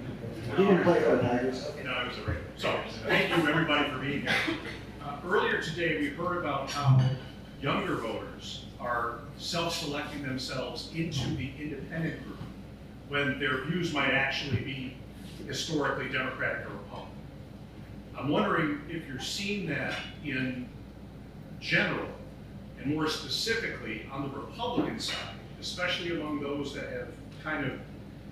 [SPEAKER 1] You didn't play for the Tigers. Okay.
[SPEAKER 6] No, I was a Ray. So, thank you everybody for being here. Earlier today, we heard about how younger voters are self-selecting themselves into the independent group when their views might actually be historically Democratic or Republican. I'm wondering if you're seeing that in general, and more specifically on the Republican side, especially among those that have kind of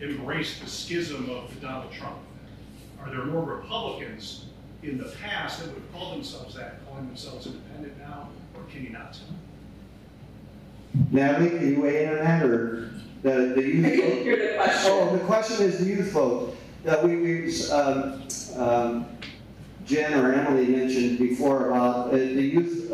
[SPEAKER 6] embraced the schism of the Donald Trump effect. Are there more Republicans in the past that would have called themselves that, calling themselves independent now, or can you not tell?
[SPEAKER 1] Natalie, can you weigh in on that, or the youth
[SPEAKER 4] I didn't
[SPEAKER 1] vote?
[SPEAKER 4] hear the question.
[SPEAKER 1] Oh, the question is the youth vote. That Jen or Emily mentioned before about the youth,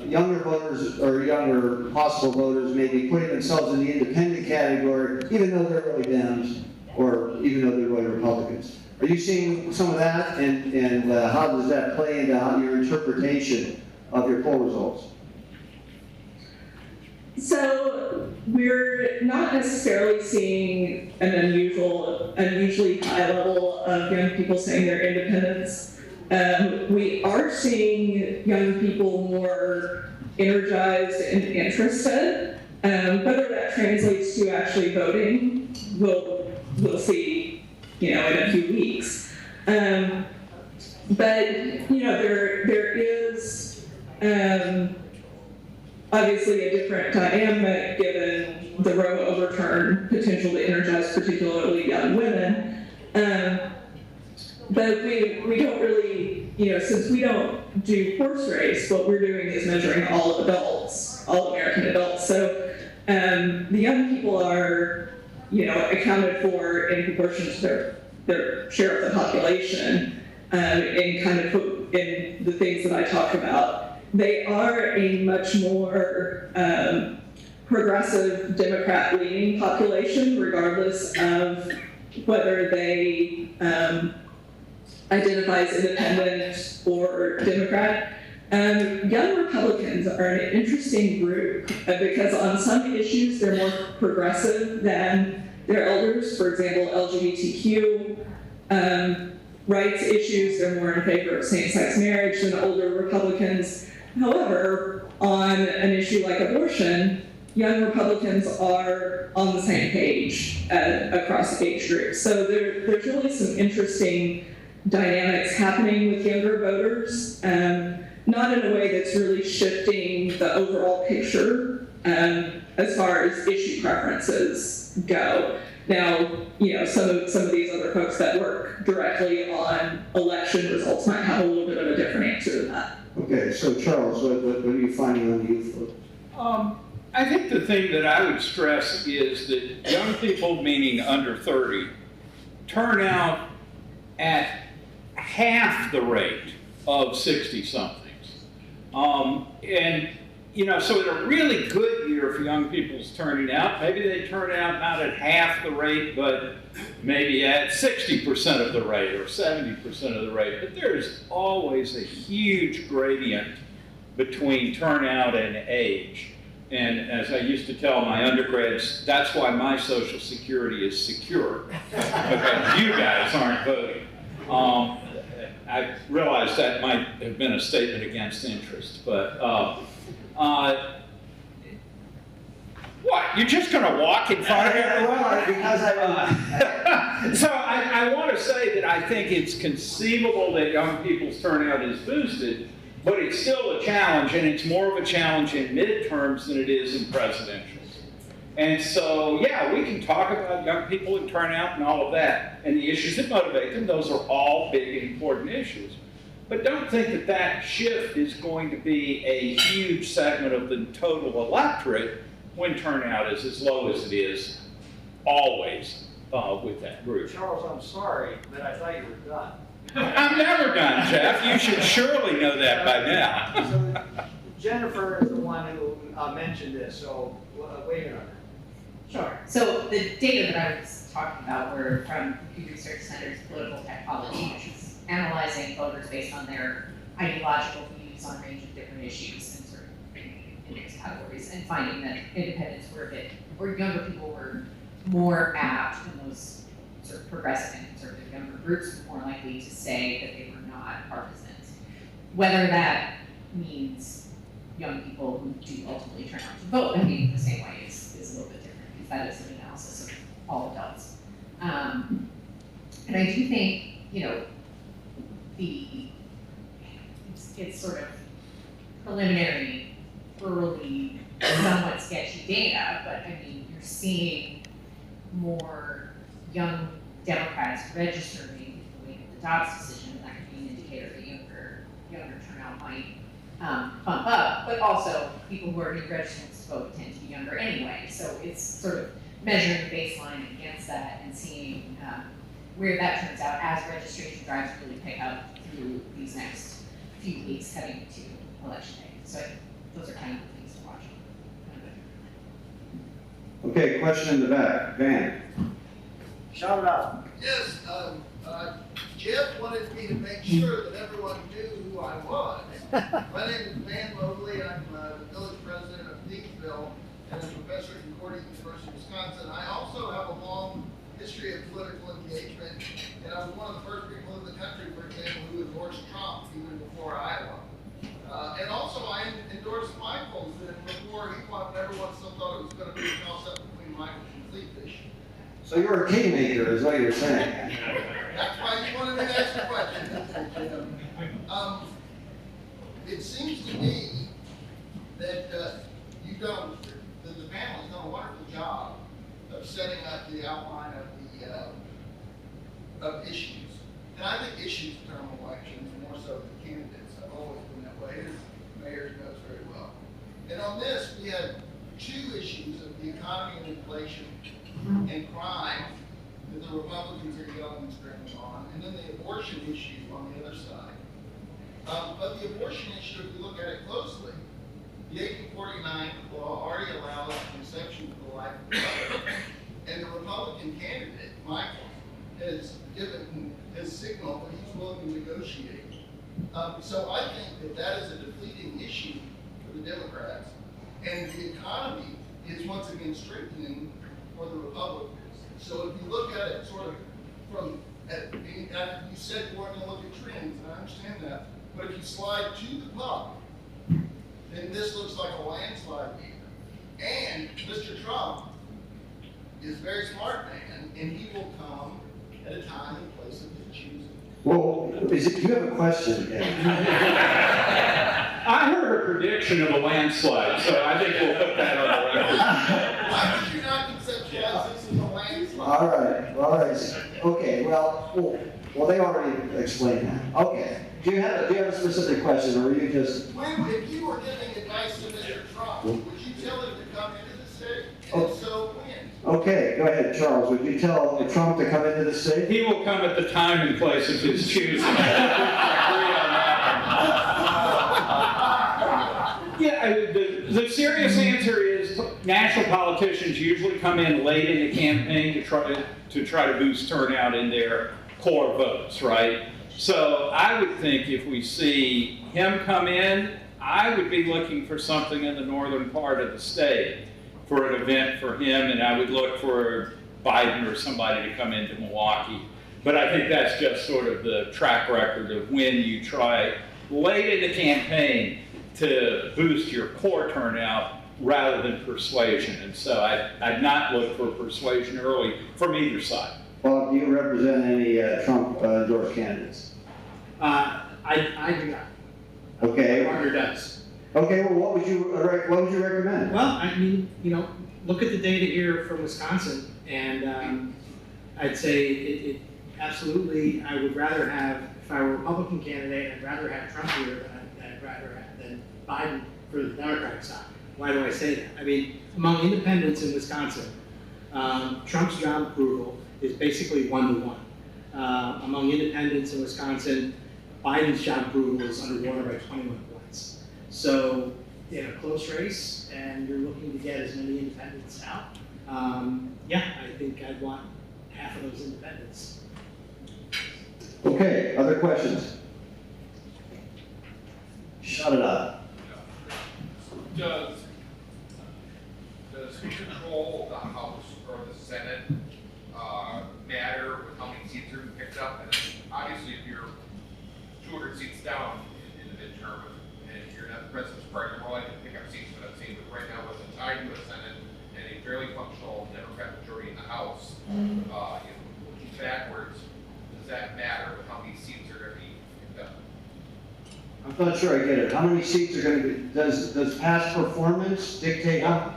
[SPEAKER 1] younger voters or younger possible voters may be putting themselves in the independent category, even though they're really Dems or even though they're really Republicans. Are you seeing some of that, and how does that play into your interpretation of your poll results?
[SPEAKER 4] So we're not necessarily seeing an unusually high level of young people saying they're independents. We are seeing young people more energized and interested. Whether that translates to actually voting, we'll see, in a few weeks. But there is obviously a different dynamic given the Roe overturn potential to energize particularly young women. But we don't really, since we don't do horse race, what we're doing is measuring all adults, all American adults. So the young people are, accounted for in proportion to their share of the population, in kind of in the things that I talk about. They are a much more progressive Democrat-leaning population, regardless of whether they identify as independent or Democrat. Young Republicans are an interesting group because on some issues they're more progressive than their elders. For example, LGBTQ rights issues, they're more in favor of same-sex marriage than older Republicans. However, on an issue like abortion, young Republicans are on the same page across age groups. So there's really some interesting dynamics happening with younger voters, not in a way that's really shifting the overall picture as far as issue preferences go. Now, some of these other folks that work directly on election results might have a little bit of a different answer to that.
[SPEAKER 1] Okay, so Charles, what are you finding on the youth vote?
[SPEAKER 5] I think the thing that I would stress is that young people, meaning under 30, turn out at half the rate of 60-somethings. So in a really good year for young people's turning out, maybe they turn out not at half the rate, but maybe at 60% of the rate or 70% of the rate. But there's always a huge gradient between turnout and age. And as I used to tell my undergrads, that's why my Social Security is secure, because you guys aren't voting. I realize that might have been a statement against interest, but what? You're just going to walk in front of me?
[SPEAKER 1] Well, because
[SPEAKER 5] So I want to say that I think it's conceivable that young people's turnout is boosted, but it's still a challenge, and it's more of a challenge in midterms than it is in presidentials. And so, yeah, we can talk about young people and turnout and all of that, and the issues that motivate them. Those are all big and important issues. But don't think that that shift is going to be a huge segment of the total electorate when turnout is as low as it is always with that group.
[SPEAKER 7] Charles, I'm sorry, but I thought you were done.
[SPEAKER 5] I'm never done, Jeff. You should surely know that by now.
[SPEAKER 7] So Jennifer is the one who mentioned this, so wait a minute.
[SPEAKER 8] Sure. So the data that I was talking about were from Pew Research Center's political typology, which is analyzing voters based on their ideological views on a range of different issues and sort of in those categories, and finding that independents were a bit, or younger people were more apt, and those sort of progressive and conservative younger groups were more likely to say that they were not partisans. Whether that means young people who do ultimately turn out to vote, I mean, the same way is a little bit different, because that is an analysis of all adults. And I do think, it's sort of preliminary, early, somewhat sketchy data, but I mean, you're seeing more young Democrats registering the way of the Dobbs decision, and that could be an indicator that younger turnout might bump up, but also people who are new registrants to vote tend to be younger anyway, so it's sort of measuring the baseline against that and seeing where that turns out as registration drives really pick up through these next few weeks heading to election day. So those are kind of the things to watch.
[SPEAKER 1] Okay, question in the back. Van.
[SPEAKER 7] Shout it out.
[SPEAKER 9] Yes, Jeff wanted me to make sure that everyone knew who I was. My name is Van Mobley. I'm the village president of Peaksville and a professor at Concordia University, Wisconsin. I also have a long history of political engagement, and I was one of the first people in the country, for example, who endorsed Trump even before Iowa. And also I endorsed Michael's before he won, when everyone still thought it was going to be a toss-up between Michael's and Fleetfish.
[SPEAKER 1] So you're a kingmaker, is what you're saying.
[SPEAKER 9] That's why you wanted me to ask the question. It seems to me that you've done, that the family's done a wonderful job of setting up the outline of of issues. And I think issues determine elections more so than candidates. I've always been that way, as the mayor knows very well. And on this, we had two issues of the economy and inflation and crime that the Republicans are yelling and screaming on, and then the abortion issue on the other side. But the abortion issue, if you look at it closely, the 1849 law already allows conception for the life of the mother, and the Republican candidate, Michael, has given his signal that he's willing to negotiate. So I think that that is a defeating issue for the Democrats, and the economy is once again strengthening for the Republicans. So if you look at it sort of from, you said you weren't going to look at trends, and I understand that, but if you slide to the top, then this looks like a landslide here. And Mr. Trump is a very smart man, and he will come at a time and place of his choosing.
[SPEAKER 1] Well, do you have a question, Ed?
[SPEAKER 5] I heard a prediction of a landslide, so I think we'll put that on the record.
[SPEAKER 9] Why would you not conceptualize this as a landslide?
[SPEAKER 1] All right. Okay, well, they already explained that. Okay. Do you have a specific question, or are you just?
[SPEAKER 9] If you were giving advice to Mr. Trump, would you tell him to come into the state? And if so, when?
[SPEAKER 1] Okay, go ahead, Charles. Would you tell Trump to come into the state?
[SPEAKER 5] He will come at the time and place of his choosing. I agree on that. Yeah, the serious answer is national politicians usually come in late in the campaign to try to boost turnout in their core votes, right? So I would think if we see him come in, I would be looking for something in the northern part of the state for an event for him, and I would look for Biden or somebody to come into Milwaukee. But I think that's just sort of the track record of when you try late in the campaign to boost your core turnout rather than persuasion. And so I'd not look for persuasion early from either side.
[SPEAKER 1] Bob, do you represent any Trump endorsed candidates?
[SPEAKER 2] I do not.
[SPEAKER 1] Okay.
[SPEAKER 2] My partner does.
[SPEAKER 1] Okay. Well, what would you recommend?
[SPEAKER 2] Well, I mean, look at the data here from Wisconsin, and I'd say it absolutely. I would rather have, if I were a Republican candidate, I'd rather have Trump here than Biden for the Democratic side. Why do I say that? I mean, among independents in Wisconsin, Trump's job approval is basically 1-to-1. Among independents in Wisconsin, Biden's job approval is underwater by 21 points. So in a close race, and you're looking to get as many independents out, I think I'd want half of those independents.
[SPEAKER 1] Okay, other questions? Shut it up.
[SPEAKER 10] Does control of the House or the Senate matter with how many seats are picked up? And obviously, if you're 200 seats down in the midterm and you're not the president's party, you're more likely to pick up seats. But I'm saying that right now, with a tied U.S. Senate and a fairly functional Democrat majority in the House, looking backwards, does that matter with how many seats are going to be picked up?
[SPEAKER 1] I'm not sure I get it. How many seats are going to be? Does past performance dictate how?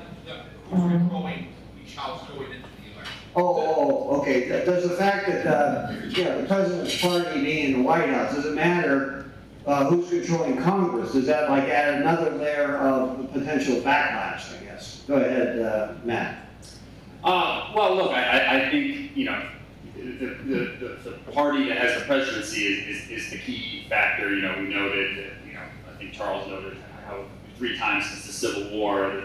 [SPEAKER 10] Who's controlling each house going into the election?
[SPEAKER 1] Okay. Does the fact that the president's party being in the White House, does it matter who's controlling Congress? Does that like add another layer of potential backlash? I guess. Go ahead, Matt.
[SPEAKER 3] Well, look, I think the party that has the presidency is the key factor. We noted that, I think Charles noted how 3 times since the Civil War,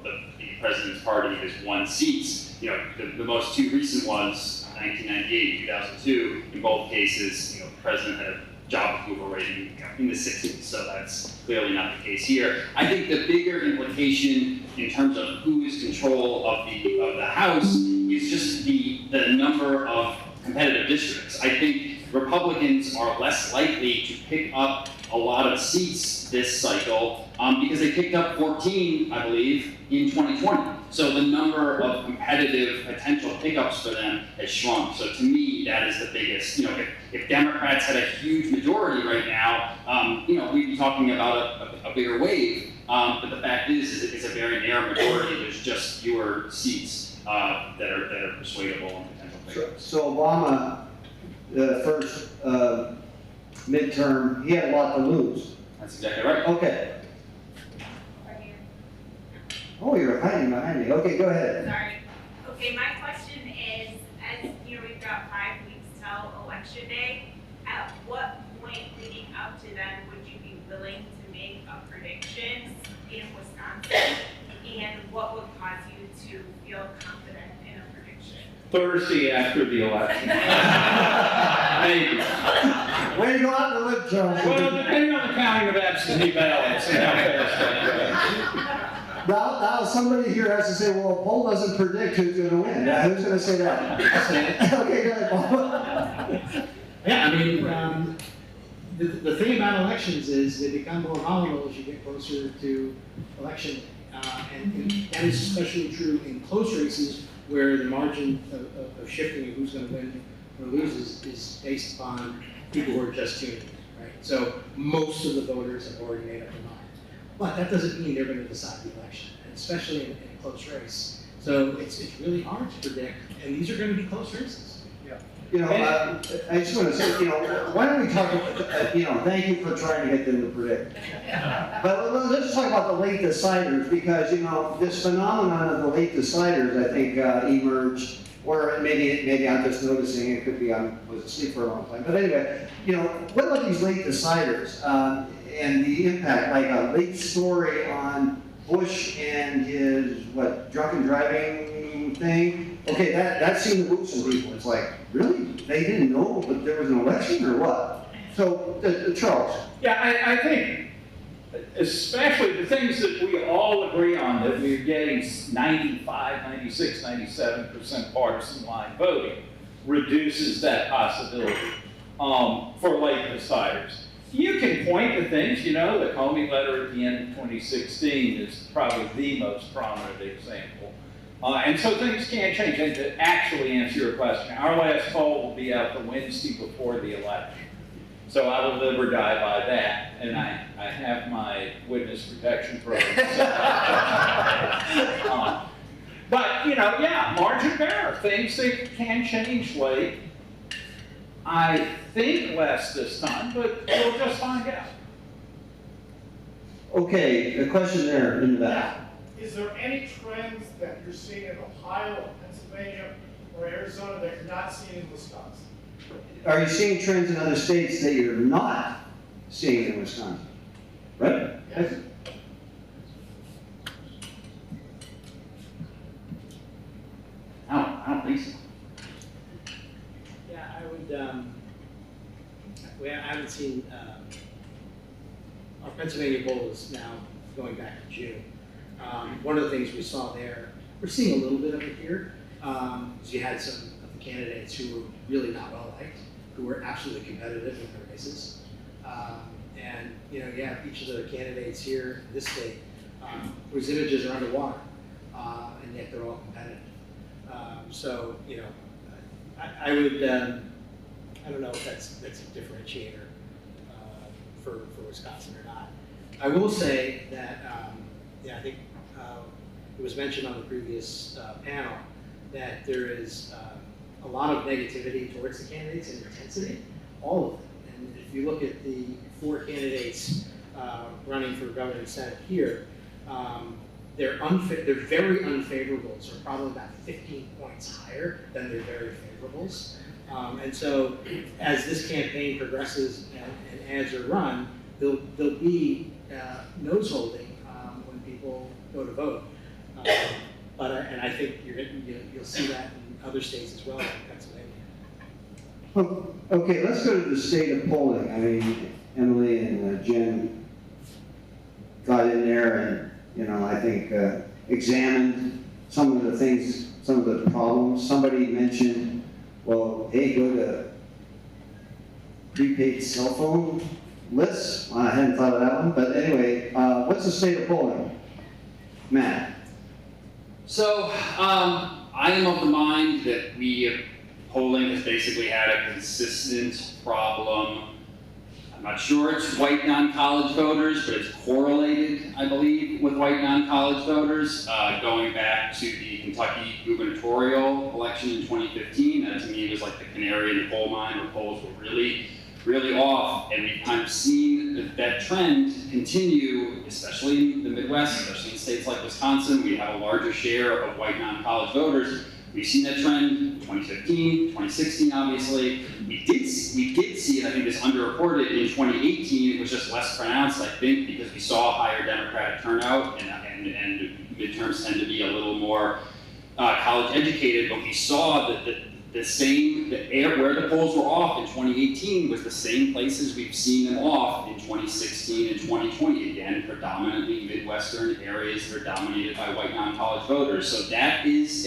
[SPEAKER 3] the president's party has won seats. The most 2 recent ones, 1998, 2002, in both cases, the president had a job approval rating in the 60s, so that's clearly not the case here. I think the bigger implication in terms of who is control of the House is just the number of competitive districts. I think Republicans are less likely to pick up a lot of seats this cycle because they picked up 14, I believe, in 2020. So the number of competitive potential pickups for them has shrunk. So to me, that is the biggest. If Democrats had a huge majority right now, we'd be talking about a bigger wave. But the fact is it's a very narrow majority. There's just fewer seats that are persuadable and potential pickups.
[SPEAKER 1] So Obama, the first midterm, he had a lot to lose.
[SPEAKER 3] That's exactly right.
[SPEAKER 1] Okay. Oh, you're hiding behind me. Okay, go ahead.
[SPEAKER 11] Sorry. Okay, my question is, as we've got 5 weeks till election day, at what point leading up to then would you be willing to make a prediction in Wisconsin? And what would cause you to feel confident in a prediction?
[SPEAKER 5] Thursday after the election. Maybe.
[SPEAKER 1] Way to go out in the lip, Charles.
[SPEAKER 5] Well, depending on the counting of absentee ballots and how fast that goes.
[SPEAKER 1] Now somebody here has to say, well, a poll doesn't predict who's going to win. Now, who's going to say that? Okay, go ahead, Bob.
[SPEAKER 2] Yeah, I mean, the thing about elections is they become more volatile as you get closer to election day. and that is especially true in close races where the margin of shifting of who's going to win or lose is based upon people who are just tuning in, right? So most of the voters have already made up their mind. But that doesn't mean they're going to decide the election, and especially in a close race. So it's really hard to predict, and these are going to be close races.
[SPEAKER 1] You know, I just want to say, you know, why don't we talk about, you know, thank you for trying to get them to predict. But let's talk about the late deciders, because, you know, this phenomenon of the late deciders, I think, emerged, or maybe I'm just noticing, it could be I was asleep for a long time. But anyway, you know, what about these late deciders and the impact, like a late story on Bush and his, drunken driving thing? Okay, that seemed to move some people. It's like, really? They didn't know that there was an election or what? So, Charles.
[SPEAKER 5] Yeah, I think especially the things that we all agree on, that we're getting 95, 96, 97% partisan line voting, reduces that possibility for late deciders. You can point to things, you know, the Comey letter at the end of 2016 is probably the most prominent example. And so things can change. And to actually answer your question, our last poll will be out the Wednesday before the election. So I will live or die by that. And I have my witness protection program. But, you know, yeah, margin of error, things that can change late. I think less this time, but we'll just find out.
[SPEAKER 1] Okay, the question there in the back.
[SPEAKER 12] Is there any trends that you're seeing in Ohio, Pennsylvania, or Arizona that you're not seeing in Wisconsin?
[SPEAKER 1] Are you seeing trends in other states that you're not seeing in Wisconsin? Right?
[SPEAKER 12] Yes.
[SPEAKER 3] I don't think so.
[SPEAKER 2] Yeah, I would, I haven't seen, our Pennsylvania poll is now going back to June. One of the things we saw there, we're seeing a little bit of it here, is you had some of the candidates who were really not well liked, who were absolutely competitive in their races. And, you know, you have each of the candidates here in this state whose images are underwater, and yet they're all competitive. So, you know, I would, I don't know if that's a differentiator for Wisconsin or not. I will say that, yeah, I think it was mentioned on the previous panel that there is a lot of negativity towards the candidates and intensity, all of them. And if you look at the 4 candidates running for governor and senate here, they're very unfavorables are probably about 15 points higher than their very favorables. And so as this campaign progresses and ads are run, there'll be nose holding when people go to vote. And I think you'll see that in other states as well, like Pennsylvania.
[SPEAKER 1] Okay, let's go to the state of polling. I mean, Emily and Jen got in there and, you know, I think examined some of the things, some of the problems. Somebody mentioned, well, hey, go to prepaid cell phone lists. I hadn't thought of that one, but anyway, what's the state of polling? Matt.
[SPEAKER 3] So, I am of the mind that polling has basically had a consistent problem. I'm not sure it's white non-college voters, but it's correlated, I believe, with white non-college voters. Going back to the Kentucky gubernatorial election in 2015, that to me was like the canary in the coal mine, where polls were really, really off. And we've kind of seen that trend continue, especially in the Midwest, especially in states like Wisconsin. We have a larger share of white non-college voters. We've seen that trend in 2015, 2016, obviously. We did see it, I think it's underreported, in 2018. It was just less pronounced, I think, because we saw a higher Democratic turnout, and midterms tend to be a little more college educated, but we saw that where the polls were off in 2018 was the same places we've seen them off in 2016 and 2020. Again, predominantly Midwestern areas that are dominated by white non-college voters. So that is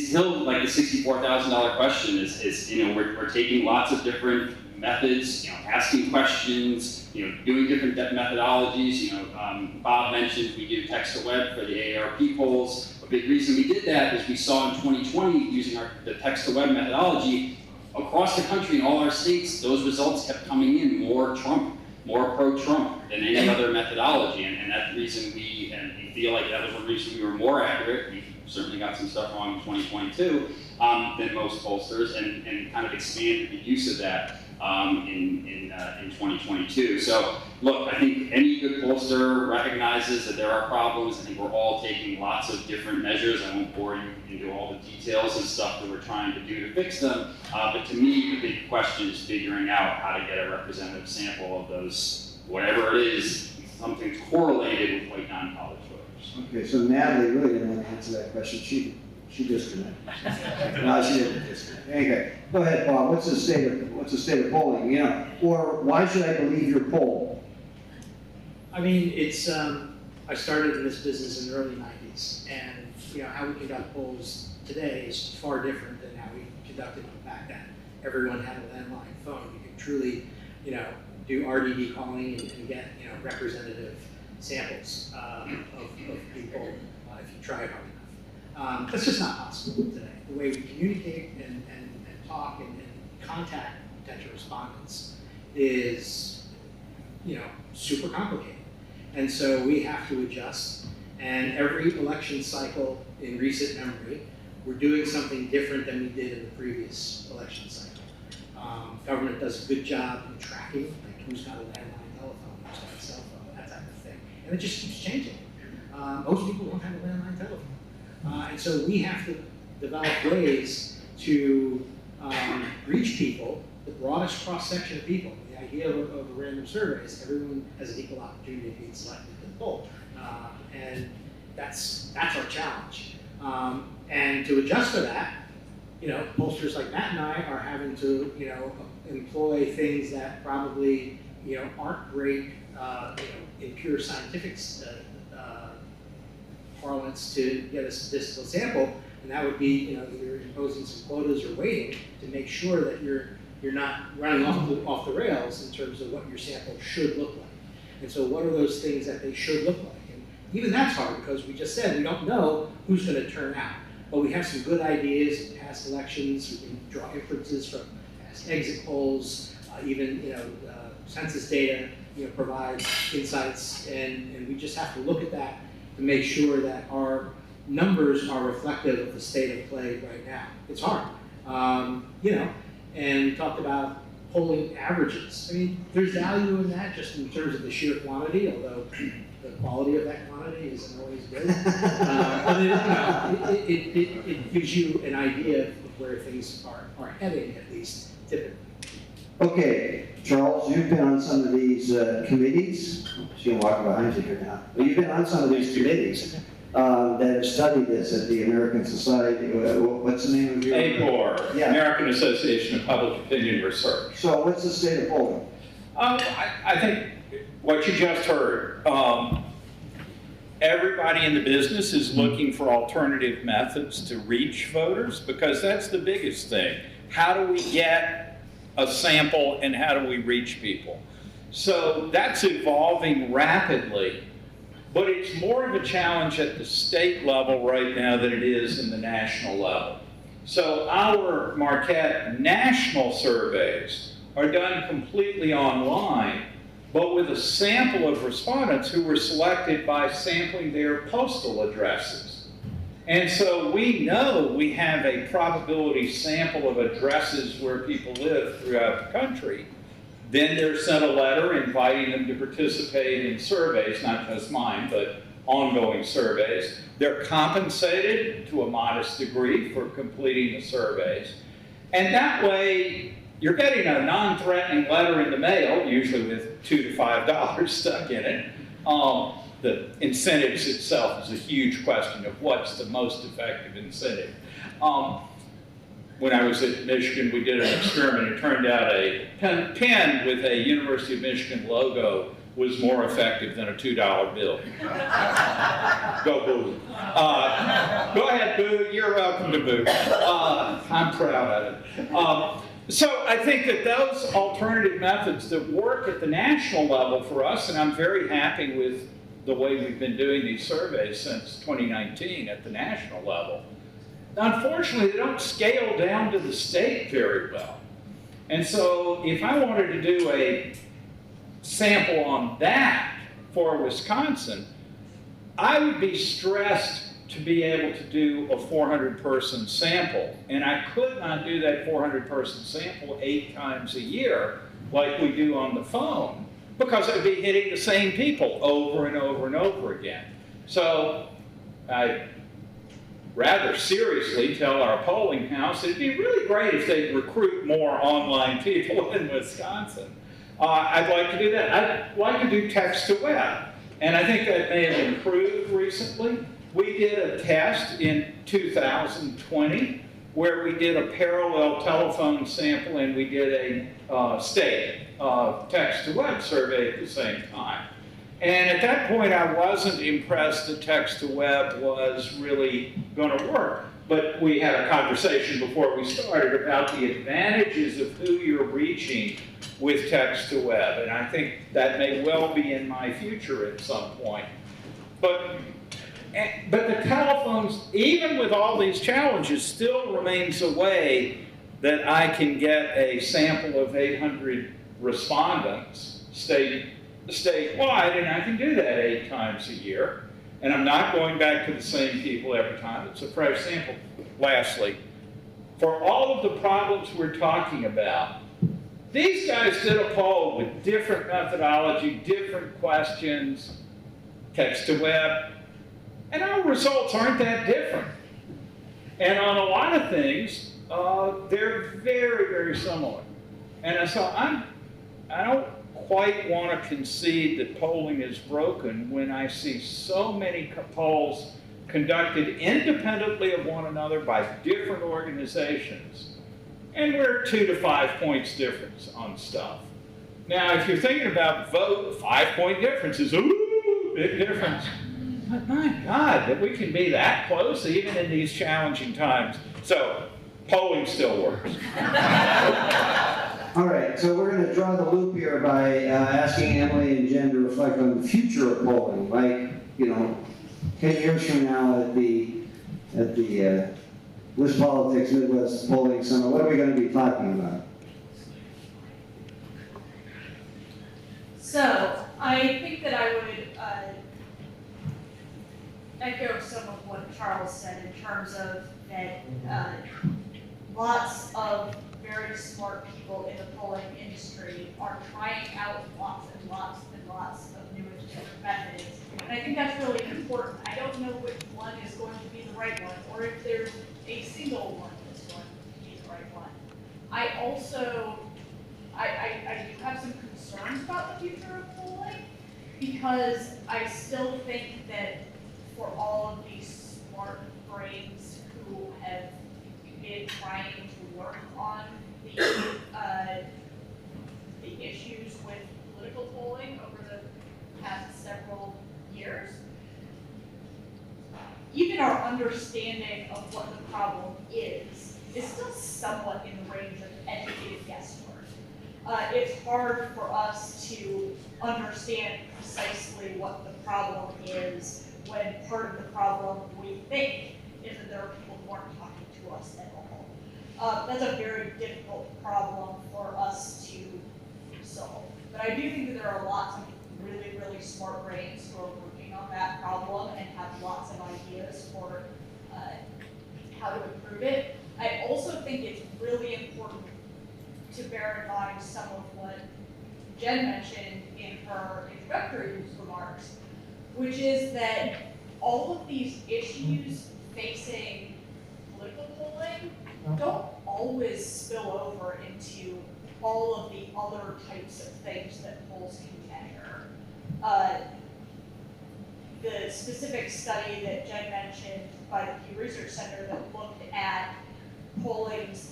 [SPEAKER 3] still like the $64,000 question is, you know, we're taking lots of different methods, asking questions, doing different methodologies. Bob mentioned we do text to web for the AARP polls. A big reason we did that is we saw in 2020, using the text to web methodology, across the country in all our states, those results kept coming in more Trump, more pro-Trump than any other methodology. And that's the reason we feel like that was one reason we were more accurate. We certainly got some stuff wrong in 2022 than most pollsters, and kind of expanded the use of that in 2022. So look, I think any good pollster recognizes that there are problems. I think we're all taking lots of different measures. I won't bore you into all the details and stuff that we're trying to do to fix them. But to me, the big question is figuring out how to get a representative sample of those, whatever it is, something correlated with white non-college voters.
[SPEAKER 1] Okay, so Natalie really didn't want to answer that question. She disconnected. No, she didn't disconnect. Okay, go ahead, Bob. What's the state of polling? Or why should I believe your poll?
[SPEAKER 2] I mean, it's, I started in this business in the early 90s, and how we conduct polls today is far different than how we conducted them back then. Everyone had a landline phone. You could truly, do RDD calling and get, representative samples of people if you try hard enough. That's just not possible today. The way we communicate and talk and contact potential respondents is, super complicated. And so we have to adjust. And every election cycle in recent memory, we're doing something different than we did in the previous election cycle. Government does a good job in tracking, like who's got a landline telephone, who's got a cell phone, that type of thing. And it just keeps changing. Most people don't have a landline telephone. And so we have to develop ways to reach people, the broadest cross-section of people. The idea of a random survey is everyone has an equal opportunity of being selected to the poll. And that's our challenge. And to adjust for that, pollsters like Matt and I are having to, employ things that probably, aren't great, in pure scientific parlance to get a statistical sample, and that would be, either imposing some quotas or waiting to make sure that you're not running off the rails in terms of what your sample should look like. And so what are those things that they should look like? And even that's hard because we just said we don't know who's going to turn out. But we have some good ideas in past elections. We can draw inferences from past exit polls, even census data provides insights, and we just have to look at that to make sure that our numbers are reflective of the state of play right now. It's hard, and we talked about polling averages. I mean, there's value in that just in terms of the sheer quantity, although the quality of that quantity isn't always good. But it gives you an idea of where things are heading, at least typically.
[SPEAKER 1] Okay, Charles, you've been on some of these committees. She's going to walk behind you here now. But you've been on some of these committees that have studied this at the American Society. What's the name of your?
[SPEAKER 5] APOR,
[SPEAKER 1] Yeah. American
[SPEAKER 5] Association of Public Opinion Research.
[SPEAKER 1] So what's the state of polling?
[SPEAKER 5] I think what you just heard, everybody in the business is looking for alternative methods to reach voters, because that's the biggest thing. How do we get a sample and how do we reach people? So that's evolving rapidly, but it's more of a challenge at the state level right now than it is in the national level. So our Marquette national surveys are done completely online, but with a sample of respondents who were selected by sampling their postal addresses. And so we know we have a probability sample of addresses where people live throughout the country. Then they're sent a letter inviting them to participate in surveys, not just mine, but ongoing surveys. They're compensated to a modest degree for completing the surveys. And that way, you're getting a non-threatening letter in the mail, usually with $2 to $5 stuck in it. The incentives itself is a huge question of what's the most effective incentive. When I was at Michigan, we did an experiment. It turned out a pen with a University of Michigan logo was more effective than a $2 bill. Go boo. Go ahead, boo. You're welcome to boo. I'm proud of it. So I think that those alternative methods that work at the national level for us, and I'm very happy with the way we've been doing these surveys since 2019 at the national level. Unfortunately, they don't scale down to the state very well. And so if I wanted to do a sample on that for Wisconsin, I would be stressed to be able to do a 400-person sample. And I could not do that 400-person sample 8 times a year like we do on the phone, because I'd be hitting the same people over and over and over again. So I rather seriously tell our polling house it'd be really great if they'd recruit more online people in Wisconsin. I'd like to do that. I'd like to do text to web. And I think that may have improved recently. We did a test in 2020 where we did a parallel telephone sample and we did a state text to web survey at the same time. And at that point, I wasn't impressed that text to web was really going to work. But we had a conversation before we started about the advantages of who you're reaching with text to web. And I think that may well be in my future at some point. But the telephones, even with all these challenges, still remains a way that I can get a sample of 800 respondents statewide, and I can do that 8 times a year. And I'm not going back to the same people every time. It's a fresh sample. Lastly, for all of the problems we're talking about, these guys did a poll with different methodology, different questions, text to web, and our results aren't that different. And on a lot of things, they're very, very similar. And so I don't quite want to concede that polling is broken when I see so many polls conducted independently of one another by different organizations. And we're 2 to 5 points difference on stuff. Now, if you're thinking about vote, 5-point difference is, ooh, big difference. But my God, that we can be that close even in these challenging times. So, polling still works.
[SPEAKER 1] All right, so we're going to draw the loop here by asking Emily and Jen to reflect on the future of polling. Like, 10 years from now at the List Politics Midwest Polling Summit, what are we going to be talking about?
[SPEAKER 13] So, I think that I would echo some of what Charles said in terms of that lots of very smart people in the polling industry are trying out lots and lots and lots of new and different methods. And I think that's really important. I don't know which one is going to be the right one, or if there's a single one that's going to be the right one. I also, I do have some concerns about the future of polling, because I still think that for all of these smart brains who have been trying to work on the issues with political polling over the past several years, even our understanding of what the problem is still somewhat in the range of educated guesswork. It's hard for us to understand precisely what the problem is when part of the problem we think is that there are people who aren't talking to us at all. That's a very difficult problem for us to solve. But I do think that there are lots of really, really smart brains who are working on that problem and have lots of ideas for how to improve it. I also think it's really important to bear in mind some of what Jen mentioned in her introductory remarks, which is that all of these issues facing political polling don't always spill over into all of the other types of things that polls can measure. The specific study that Jen mentioned by the Pew Research Center that looked at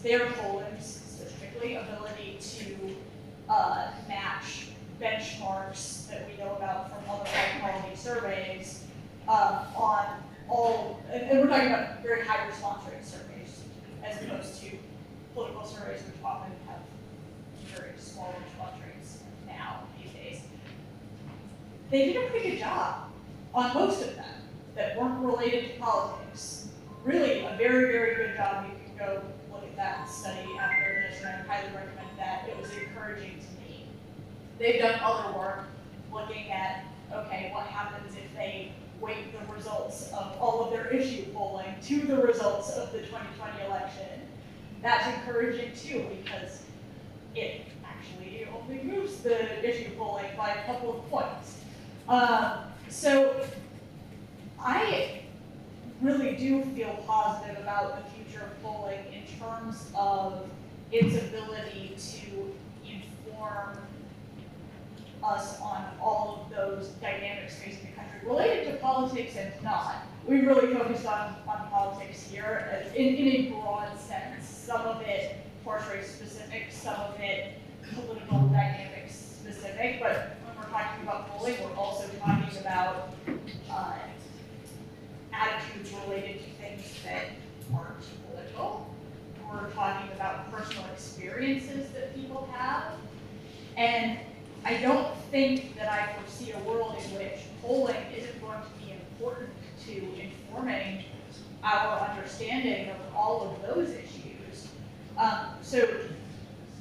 [SPEAKER 13] their polling's specifically ability to match benchmarks that we know about from other high-quality surveys on all, and we're talking about very high response rate surveys as opposed to political surveys, which often have very small response rates now these days. They did a pretty good job on most of them that weren't related to politics. Really, a very, very good job. You can go look at that study after this, and I highly recommend that. It was encouraging to me. They've done other work looking at, okay, what happens if they weight the results of all of their issue polling to the results of the 2020 election. That's encouraging too, because it actually only moves the issue polling by a couple of points. So I really do feel positive about the future of polling in terms of its ability to inform us on all of those dynamics facing the country, related to politics and not. We really focused on politics here in a broad sense. Some of it horse race specific, some of it political dynamics specific, but when we're talking about polling, we're also talking about attitudes related to things that aren't political. We're talking about personal experiences that people have. And I don't think that I foresee a world in which polling isn't going to be important to informing our understanding of all of those issues. So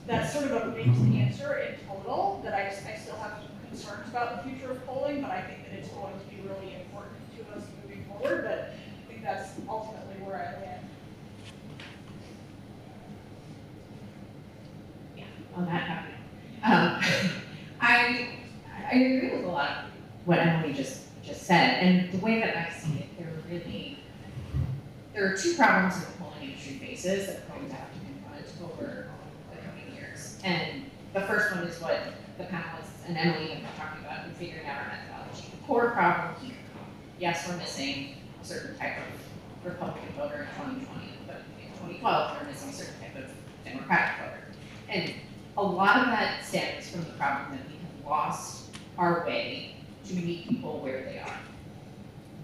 [SPEAKER 13] that's sort of a mixed answer in total, that I still have concerns about the future of polling, but I think that it's going to be really important to us moving forward, but I think that's ultimately where I land.
[SPEAKER 8] Yeah, on that topic. I agree with a lot of what Emily just said, and the way that I see it, there are two problems that the polling industry faces that we're going to have to confront over the coming years. And the first one is what the panelists and Emily have been talking about in figuring out our methodology. The core problem here, yes, we're missing a certain type of Republican voter in 2020, but in 2012 we're missing a certain type of Democratic voter. And a lot of that stems from the problem that we have lost our way to meet people where they are.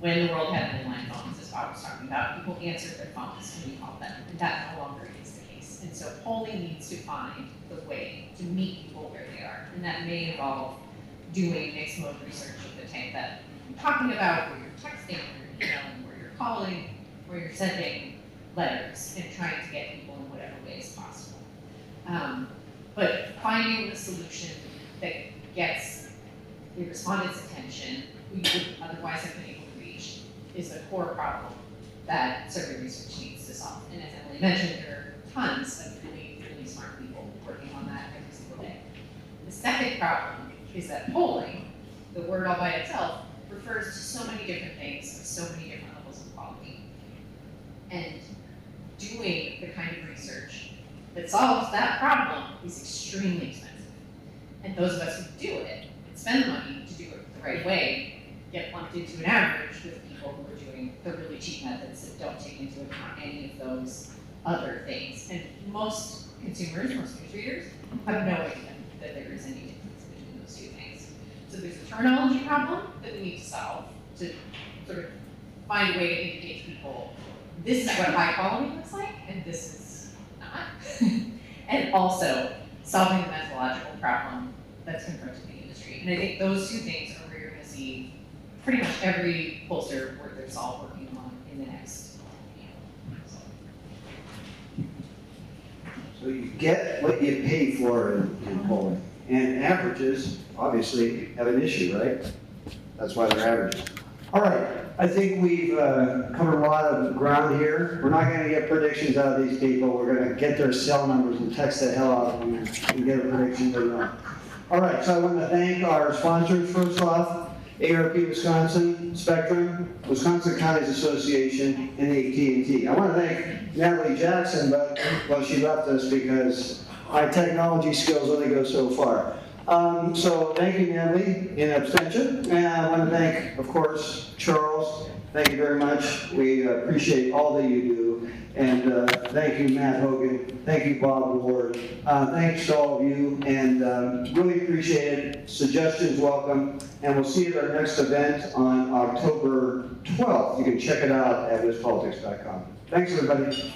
[SPEAKER 8] When the world had landline phones, as Bob was talking about, people answered their phones and we called them, and that no longer is the case. And so polling needs to find the way to meet people where they are, and that may involve doing mixed mode research of the type that I'm talking about, where you're texting, where you're emailing, where you're calling, where you're sending letters, and trying to get people in whatever ways possible. But finding the solution that gets the respondents' attention we would otherwise have been able to reach is the core problem that survey research needs to solve. And as Emily mentioned, there are tons of really, really smart people working on that every single day. The second problem is that polling, the word all by itself, refers to so many different things with so many different levels of quality. And doing the kind of research that solves that problem is extremely expensive. And those of us who do it and spend the money to do it the right way get lumped into an average with people who are doing the really cheap methods that don't take into account any of those other things. And most consumers, most news readers, have no idea that there is any difference between those two things. So there's a terminology problem that we need to solve to sort of find a way to indicate to people, this is what high quality looks like, and this is not. And also solving the methodological problem that's confronting the industry. And I think those two things are where you're going to see pretty much every pollster worth their salt working on in the next year.
[SPEAKER 1] So you get what you pay for in polling. And averages, obviously, have an issue, right? That's why they're averages. All right, I think we've covered a lot of ground here. We're not going to get predictions out of these people. We're going to get their cell numbers and text the hell out of them and get a prediction they know. All right, so I want to thank our sponsors first off. ARP Wisconsin, Spectrum, Wisconsin Counties Association, and AT&T. I want to thank Natalie Jackson, but well, she left us because my technology skills only go so far. So thank you, Natalie, in abstention. And I want to thank, of course, Charles. Thank you very much. We appreciate all that you do. And thank you, Matt Hogan. Thank you, Bob Ward. Thanks to all of you, and really appreciate it. Suggestions welcome. And we'll see you at our next event on October 12th. You can check it out at wispolitics.com. Thanks, everybody.